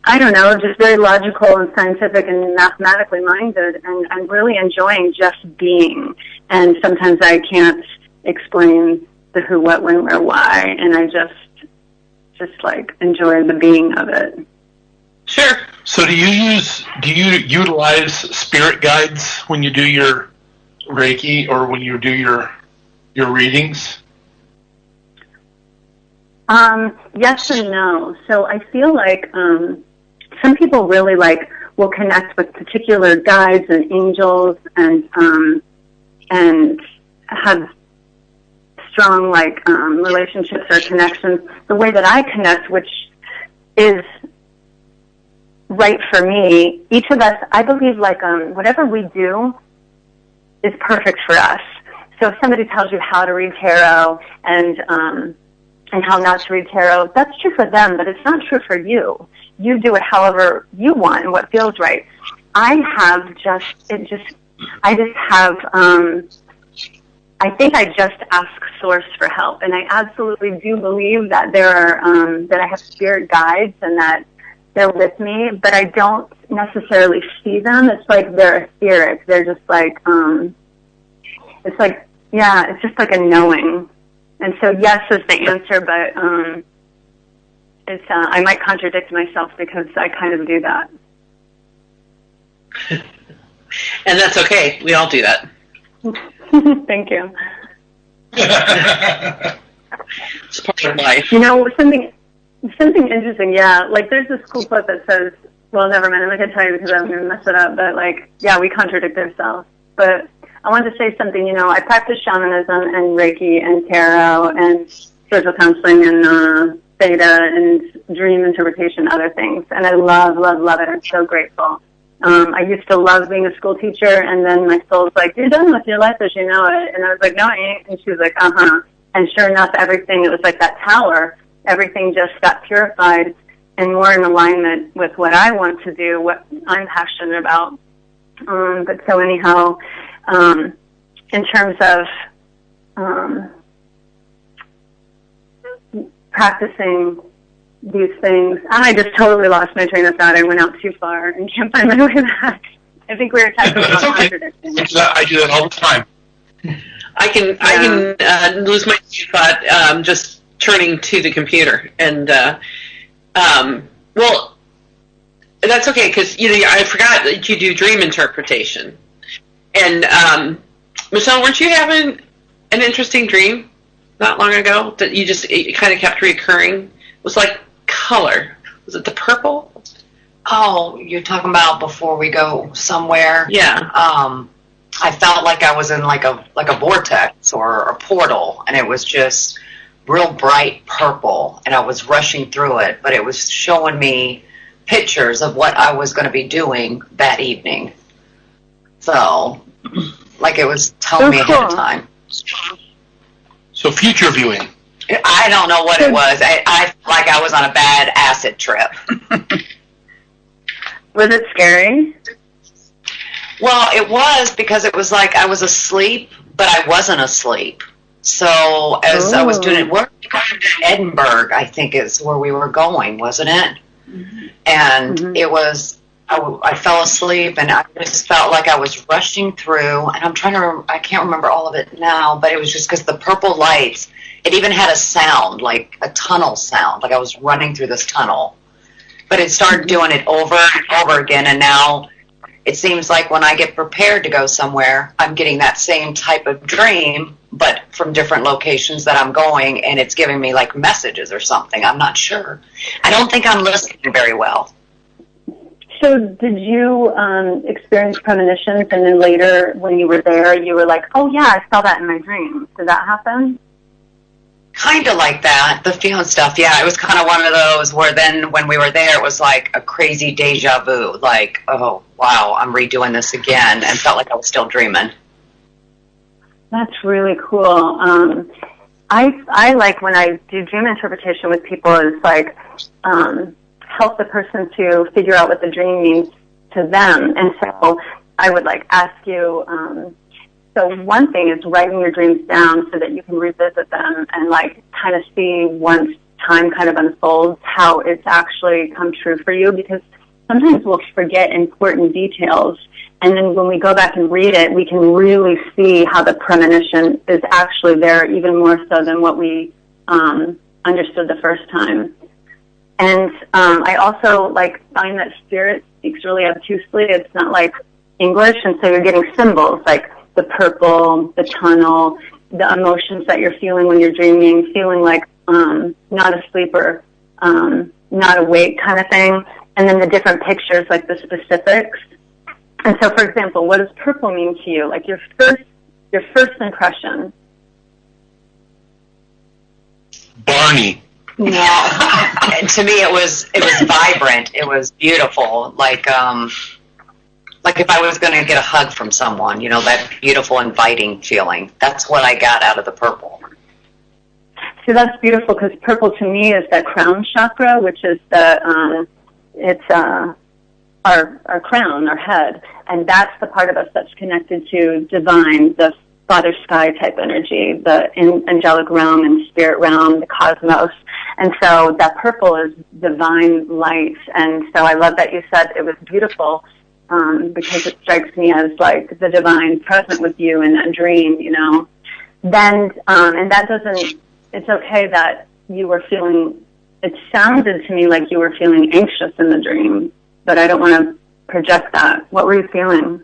I don't know, just very logical and scientific and mathematically minded, and I'm really enjoying just being. And sometimes I can't explain the who, what, when, where, why, and I just enjoy the being of it. Sure. So do you utilize spirit guides when you do your Reiki or when you do your readings? Yes and no. So I feel like some people really will connect with particular guides and angels and have strong relationships or connections. The way that I connect, which is right for me, each of us, I believe whatever we do is perfect for us. So if somebody tells you how to read tarot and how not to read tarot, that's true for them, but it's not true for you. You do it however you want and what feels right. I think I just ask Source for help, and I absolutely do believe that that I have spirit guides and that they're with me, but I don't necessarily see them. It's like they're etheric. They're just it's just like a knowing. And so yes is the answer, but I might contradict myself because I kind of do that. And that's okay. We all do that. Thank you. It's part of life. Something interesting, yeah. There's this cool quote that says, well, never mind, I'm not going to tell you because I'm going to mess it up, but we contradict ourselves. But I wanted to say something, I practice shamanism and Reiki and tarot and spiritual counseling and theta and dream interpretation, other things. And I love, love, love it. I'm so grateful. I used to love being a school teacher, and then my soul's like, you're done with your life as you know it. And I was like, no, I ain't. And she was like, uh-huh. And sure enough, everything, it was like that tower, everything just got purified and more in alignment with what I want to do, what I'm passionate about. But so anyhow, in terms of practicing these things, I just totally lost my train of thought. I went out too far and can't find my way back. I think we were talking about contradicting. I do that all the time. I can lose my thought just turning to the computer, and well, that's okay because I forgot that you do dream interpretation. And Michelle, weren't you having an interesting dream not long ago that it kind of kept recurring? It was like color. Was it the purple? Oh, you're talking about before we go somewhere? Yeah. I felt like I was in like a vortex or a portal, and it was just real bright purple, and I was rushing through it, but it was showing me pictures of what I was going to be doing that evening. So, it was telling me ahead of time. So future viewing. I don't know what it was. I felt like I was on a bad acid trip. Was it scary? Well, it was because it was like I was asleep, but I wasn't asleep. So as I was doing it, we're going to Edinburgh, I think is where we were going, wasn't it? Mm-hmm. And it was, I fell asleep, and I just felt like I was rushing through, and I can't remember all of it now, but it was just because the purple lights, it even had a sound, like a tunnel sound, like I was running through this tunnel. But it started doing it over and over again, and now it seems like when I get prepared to go somewhere, I'm getting that same type of dream, but from different locations that I'm going, and it's giving me like messages or something. I'm not sure. I don't think I'm listening very well. So did you experience premonitions, and then later when you were there, you were like, oh yeah, I saw that in my dream. Did that happen? Kind of like that, the feeling stuff. Yeah, it was kind of one of those where then when we were there, it was like a crazy deja vu. Like, oh, wow, I'm redoing this again, and felt like I was still dreaming. That's really cool. I like when I do dream interpretation with people is like help the person to figure out what the dream means to them. And so I would like ask you, so one thing is writing your dreams down so that you can revisit them and like kind of see once time kind of unfolds how it's actually come true for you, because sometimes we'll forget important details. And then when we go back and read it, we can really see how the premonition is actually there even more so than what we understood the first time. And I also find that spirit speaks really obtusely. It's not like English, and so you're getting symbols like the purple, the tunnel, the emotions that you're feeling when you're dreaming, feeling like not asleep or not awake kind of thing, and then the different pictures, like the specifics. And so, for example, what does purple mean to you? Like your first impression. Barney. No, to me it was vibrant. It was beautiful. Like if I was going to get a hug from someone, that beautiful, inviting feeling. That's what I got out of the purple. So that's beautiful, because purple to me is that crown chakra, which is our crown, our head, and that's the part of us that's connected to divine, the Father Sky type energy, the angelic realm and spirit realm, the cosmos. And so that purple is divine light. And so I love that you said it was beautiful, because it strikes me as like the divine present with you in that dream, Then, and that doesn't, it's okay that you were feeling, it sounded to me like you were feeling anxious in the dream, but I don't want to project that. What were you feeling?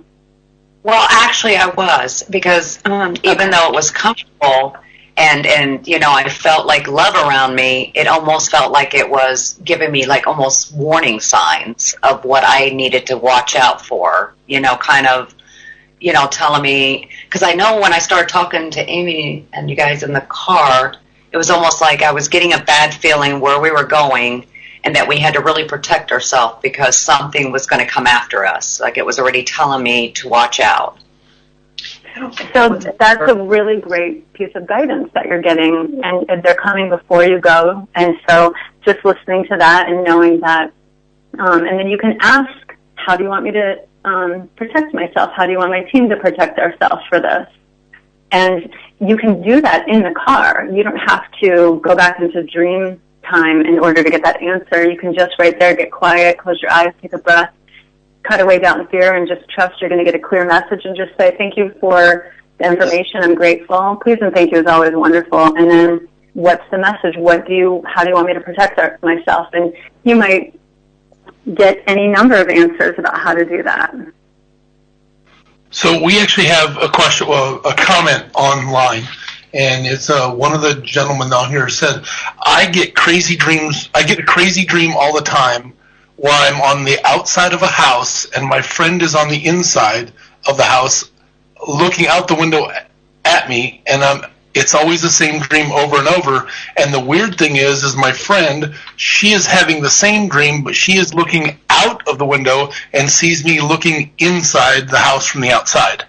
Well, actually I was, because even though it was comfortable and I felt like love around me, it almost felt like it was giving me like almost warning signs of what I needed to watch out for, kind of, telling me, because I know when I started talking to Amy and you guys in the car, it was almost like I was getting a bad feeling where we were going, and that we had to really protect ourselves because something was going to come after us. Like it was already telling me to watch out. So that's a really great piece of guidance that you're getting, and they're coming before you go. And so just listening to that and knowing that, and then you can ask, how do you want me to protect myself? How do you want my team to protect ourselves for this? And you can do that in the car. You don't have to go back into dream time in order to get that answer. You can just right there get quiet, close your eyes, take a breath, cut away down fear, and just trust you're going to get a clear message, and just say, thank you for the information. I'm grateful. Please and thank you is always wonderful. And then what's the message? How do you want me to protect myself? And you might get any number of answers about how to do that. So we actually have a question, a comment online, and it's one of the gentlemen down here said, I get crazy dreams. I get a crazy dream all the time where I'm on the outside of a house and my friend is on the inside of the house looking out the window at me, and it's always the same dream over and over. And the weird thing is my friend, she is having the same dream, but she is looking out of the window and sees me looking inside the house from the outside.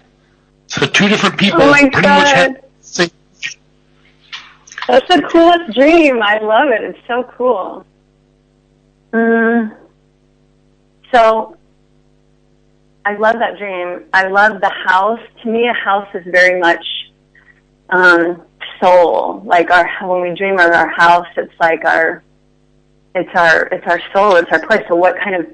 So two different people pretty much have the same. That's the coolest dream. I love it. It's so cool. So I love that dream. I love the house. To me, a house is very much soul. Like when we dream of our house, it's like it's our soul. It's our place. So what kind of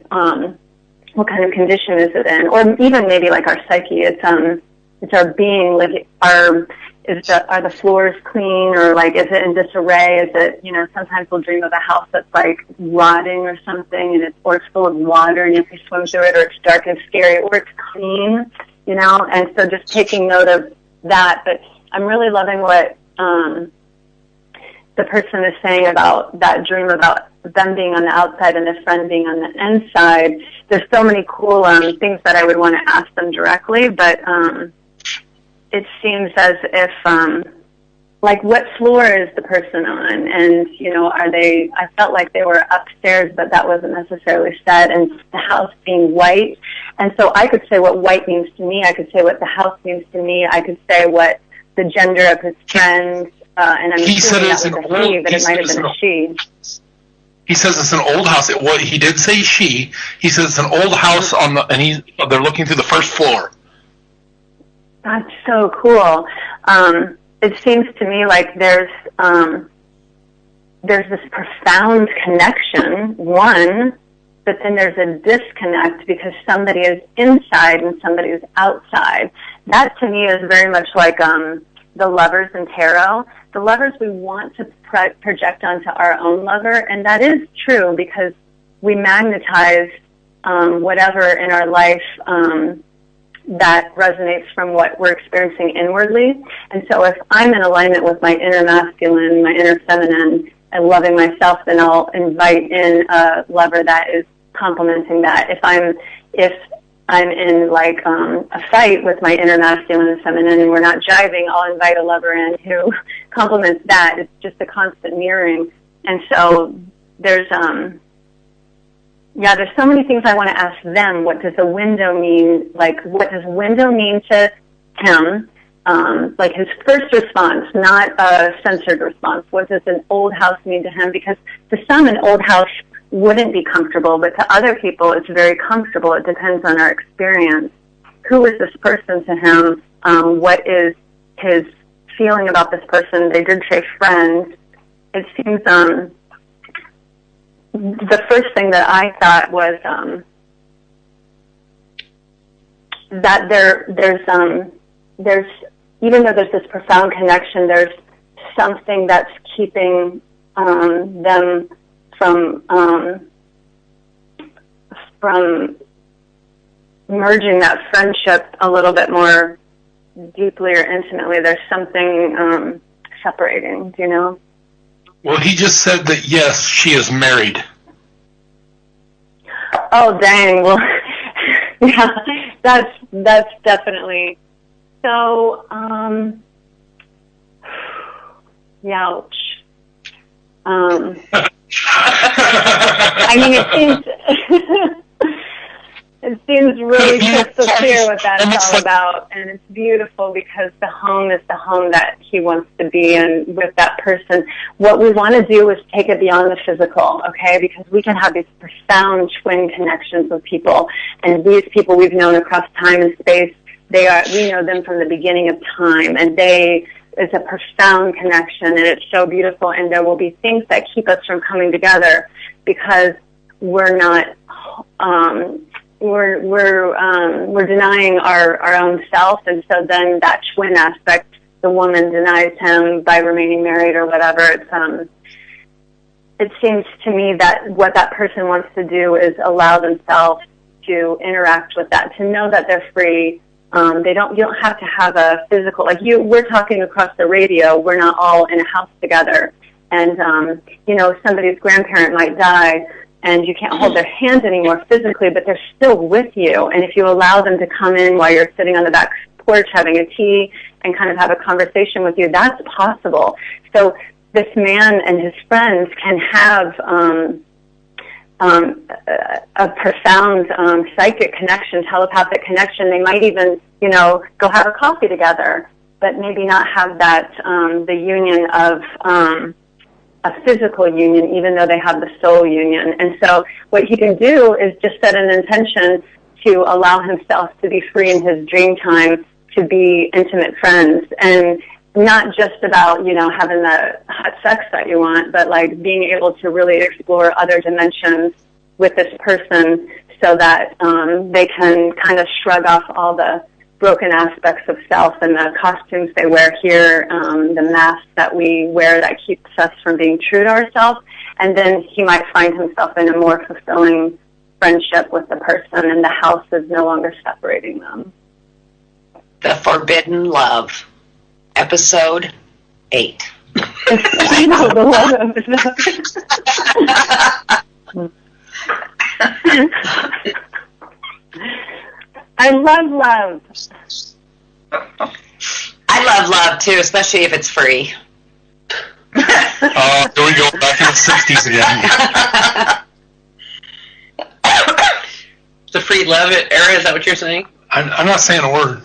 condition is it in? Or even maybe like our psyche. It's our being. Like are the floors clean, or like is it in disarray? Is it, sometimes we'll dream of a house that's like rotting or something, and it's full of water and you have to swim through it, or it's dark and scary, or it's clean, and so just taking note of that. But I'm really loving what the person is saying about that dream, about them being on the outside and their friend being on the inside. There's so many cool things that I would want to ask them directly, but it seems as if, like, what floor is the person on? And, I felt like they were upstairs, but that wasn't necessarily said. And the house being white. And so I could say what white means to me. I could say what the house means to me. I could say what the gender of his friend, and I'm assuming that was a he, but it might have been a she. He says it's an old house. He did say she. He says it's an old house and they're looking through the first floor. That's so cool. It seems to me like there's this profound connection, one, but then there's a disconnect because somebody is inside and somebody is outside. That to me is very much like the lovers in tarot, the lovers we want to project onto our own lover, and that is true because we magnetize whatever in our life that resonates from what we're experiencing inwardly. And so if I'm in alignment with my inner masculine, my inner feminine, and loving myself, then I'll invite in a lover that is complementing that. If I'm in like a fight with my inner masculine and feminine and we're not jiving, I'll invite a lover in who complements that. It's just a constant mirroring. And so there's so many things I want to ask them. What does a window mean? Like, what does window mean to him? Like his first response, not a censored response. What does an old house mean to him? Because to some, an old house wouldn't be comfortable, but to other people, it's very comfortable. It depends on our experience. Who is this person to him? What is his feeling about this person? They did say friend. It seems the first thing that I thought was that there's even though there's this profound connection, there's something that's keeping them from merging that friendship a little bit more deeply or intimately. There's something separating, do you know? Well, he just said that, yes, she is married. Oh, dang. Well, yeah, that's definitely... So, ouch. I mean, it seems really crystal clear what that's all about, and it's beautiful because the home is the home that he wants to be in with that person. What we want to do is take it beyond the physical, okay? Because we can have these profound twin connections with people, and these people we've known across time and space. We know them from the beginning of time, and it's a profound connection, and it's so beautiful. And there will be things that keep us from coming together because we're not, we're denying our own self, and so then that twin aspect, the woman denies him by remaining married or whatever. It seems to me that what that person wants to do is allow themselves to interact with that, to know that they're free. You don't have to have a physical, we're talking across the radio, we're not all in a house together. And, somebody's grandparent might die and you can't hold their hand anymore physically, but they're still with you. And if you allow them to come in while you're sitting on the back porch having a tea and kind of have a conversation with you, that's possible. So this man and his friends can have, a profound psychic connection, telepathic connection. They might even, go have a coffee together, but maybe not have that the union of a physical union, even though they have the soul union. And so what he can do is just set an intention to allow himself to be free in his dream time, to be intimate friends, and not just about, having the hot sex that you want, but like being able to really explore other dimensions with this person so that they can kind of shrug off all the broken aspects of self and the costumes they wear here, the masks that we wear that keeps us from being true to ourselves. And then he might find himself in a more fulfilling friendship with the person, and the house is no longer separating them. The Forbidden Love. Episode 8. I love love. I love love too, especially if it's free. Here we go, back in the 60s again. The free love era, is that what you're saying? I'm not saying a word.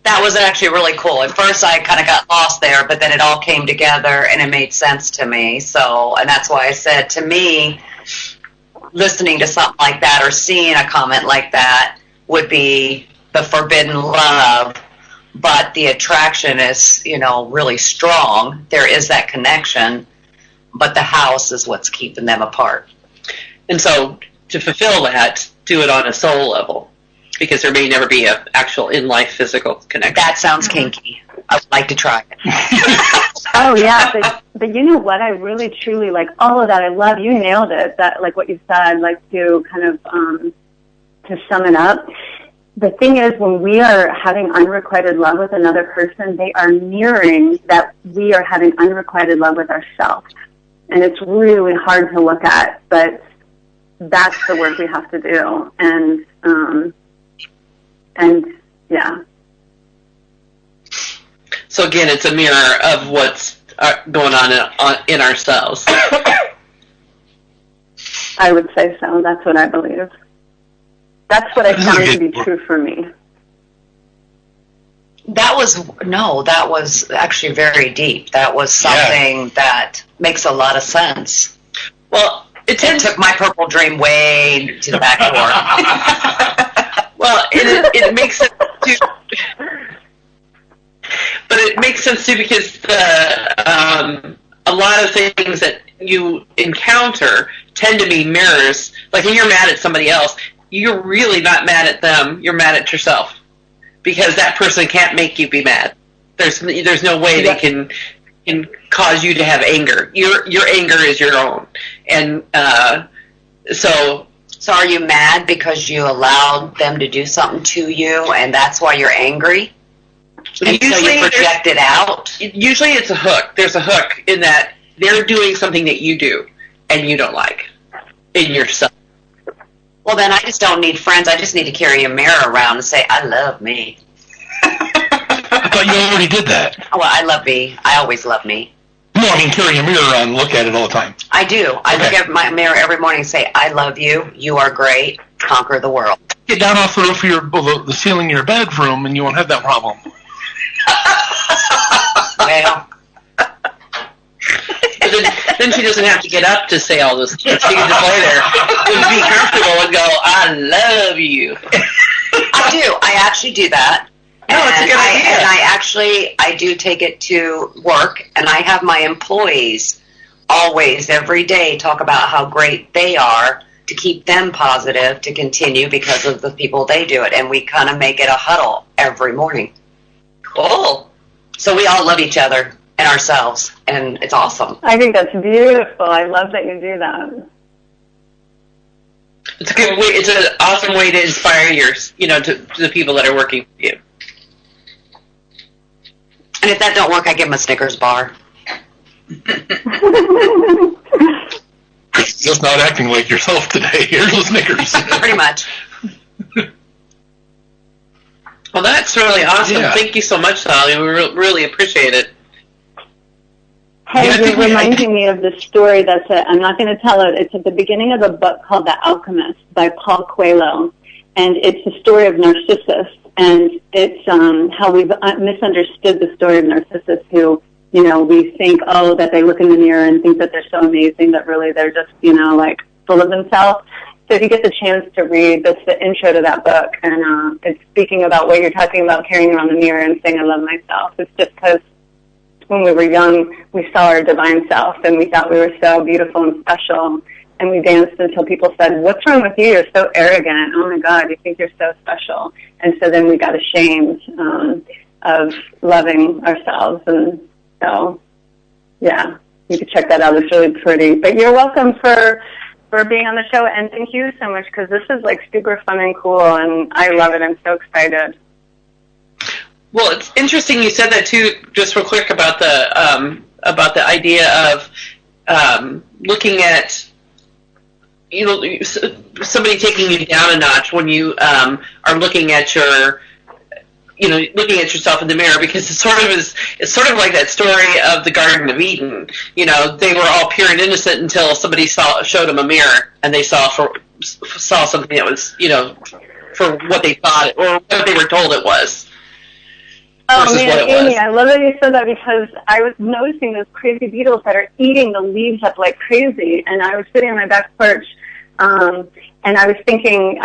That was actually really cool. At first I kind of got lost there, but then it all came together and it made sense to me. So, and that's why I said, to me, listening to something like that or seeing a comment like that would be the forbidden love, but the attraction is, really strong. There is that connection, but the house is what's keeping them apart. And so to fulfill that, do it on a soul level. because there may never be an actual in-life physical connection. That sounds kinky. I would like to try it. Oh yeah, but you know what? I really truly like all of that. I love you nailed it. That like what you said. Like to kind of to sum it up. The thing is, when we are having unrequited love with another person, they are mirroring that we are having unrequited love with ourselves, and it's really hard to look at, but that's the work we have to do. And yeah. So again, it's a mirror of what's going on in ourselves. I would say so. That's what I believe. That's what I found to be true for me. That was actually very deep. That was something that makes a lot of sense. Well, it took my purple dream way to the back door. Well, it makes sense too. But it makes sense too because a lot of things that you encounter tend to be mirrors. Like when you're mad at somebody else, you're really not mad at them. You're mad at yourself because that person can't make you be mad. There's no way they can cause you to have anger. Your anger is your own, and so are you mad because you allowed them to do something to you, and that's why you're angry? And so you project it out? Usually it's a hook. There's a hook in that they're doing something that you do and you don't like in yourself. Well, then I just don't need friends. I just need to carry a mirror around and say, I love me. I thought you already did that. Well, I love me. I always love me. No, I mean carry a mirror around and look at it all the time. I do. I look at my mirror every morning and say, I love you. You are great. Conquer the world. Get down off the roof of the ceiling in your bedroom and you won't have that problem. Well, then she doesn't have to get up to say all this. She can just lay there and be comfortable and go, I love you. I do. I actually do that. No, it's a good idea. And I do take it to work, and I have my employees always, every day, talk about how great they are to keep them positive to continue because of the people they do it. And we kind of make it a huddle every morning. Cool. So we all love each other and ourselves, and it's awesome. I think that's beautiful. I love that you do that. It's a good way. It's an awesome way to inspire to the people that are working with you. And if that don't work, I give them a Snickers bar. Just not acting like yourself today. Here's the Snickers. Pretty much. Well, that's really awesome. Yeah. Thank you so much, Sally. We really appreciate it. Hey, you're reminding me of the story I'm not going to tell it. It's at the beginning of a book called The Alchemist by Paul Coelho. And it's the story of Narcissus. And it's how we've misunderstood the story of Narcissus, who, we think, that they look in the mirror and think that they're so amazing, but really they're just, full of themselves. So if you get the chance to read, that's the intro to that book. And it's speaking about what you're talking about, carrying around the mirror and saying, I love myself. It's just because when we were young, we saw our divine self, and we thought we were so beautiful and special. And we danced until people said, what's wrong with you? You're so arrogant. Oh, my God, you think you're so special. And so then we got ashamed of loving ourselves. And so, yeah, you can check that out. It's really pretty. But you're welcome for being on the show. And thank you so much, because this is, super fun and cool. And I love it. I'm so excited. Well, it's interesting you said that, too, just real quick about the idea of looking at somebody taking you down a notch when you are looking at looking at yourself in the mirror, because it's sort of like that story of the Garden of Eden. They were all pure and innocent until somebody showed them a mirror, and they saw something that was, for what they thought or what they were told it was. Oh man, Amy, I love that you said that, because I was noticing those crazy beetles that are eating the leaves up like crazy, and I was sitting on my back porch, and I was thinking,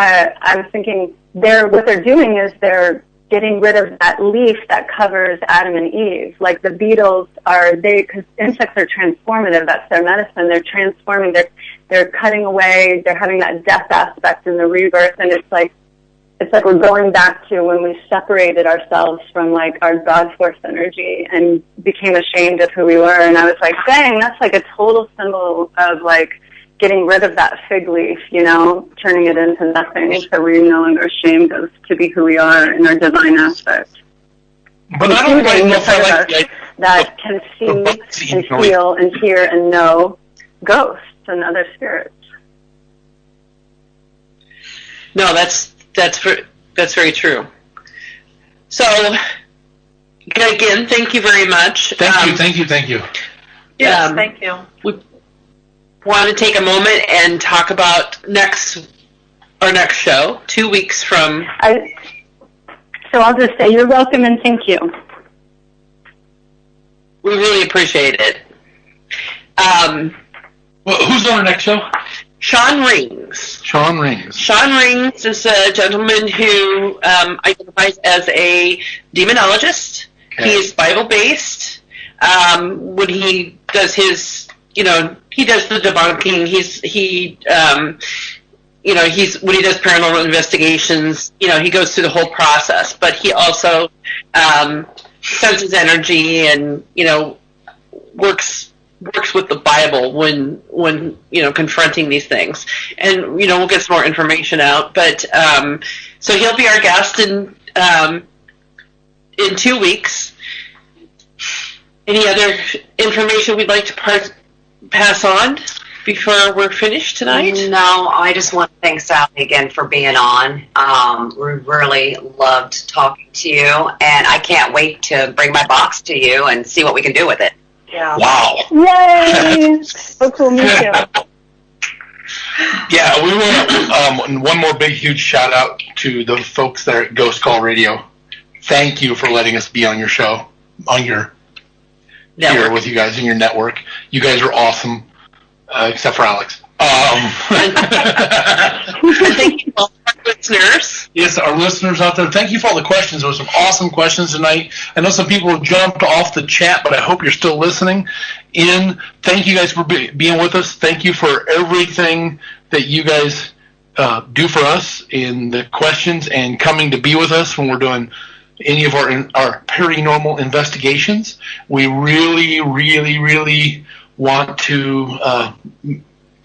what they're doing is they're getting rid of that leaf that covers Adam and Eve. Like the beetles because insects are transformative. That's their medicine. They're transforming. They're cutting away. They're having that death aspect in the rebirth, and it's like it's like we're going back to when we separated ourselves from like our God force energy and became ashamed of who we were. And I was like, dang, that's like a total symbol of like getting rid of that fig leaf, you know, turning it into nothing, so we're no longer ashamed of to be who we are in our divine aspect. But I don't Including know the if I part of like us that can see and feel and hear and know ghosts and other spirits. No, that's very true. So, again, thank you very much. Thank you. Yes, thank you. We want to take a moment and talk about our next show, 2 weeks from. So I'll just say you're welcome and thank you. We really appreciate it. Well, who's on our next show? Sean Rings. Sean Rings. Sean Rings is a gentleman who identifies as a demonologist. Okay. He is Bible-based. When he does his, he does the debunking. When he does paranormal investigations, he goes through the whole process. But he also senses energy and, works with the Bible when confronting these things. And, we'll get some more information out. But so he'll be our guest in 2 weeks. Any other information we'd like to pass on before we're finished tonight? No, I just want to thank Sally again for being on. We really loved talking to you, and I can't wait to bring my box to you and see what we can do with it. Yeah. Wow. Yay! So cool, me too. Yeah, we want one more big, huge shout out to the folks there at Ghost Call Radio. Thank you for letting us be on your show, on your here with you guys in your network. You guys are awesome, except for Alex. Thank you all our listeners. Yes, our listeners out there, thank you for all the questions. There were some awesome questions tonight. I know some people have jumped off the chat, but I hope you're still listening in. Thank you guys for being with us. Thank you for everything that you guys do for us in the questions and coming to be with us when we're doing any of our paranormal investigations. We really, really, really want to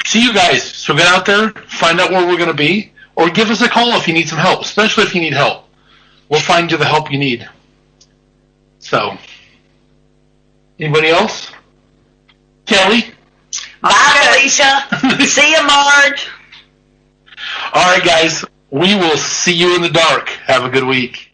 see you guys. So get out there, find out where we're going to be, or give us a call if you need some help, especially if you need help. We'll find you the help you need. So, anybody else? Kelly? Bye, Alicia. See you, Marge. All right, guys. We will see you in the dark. Have a good week.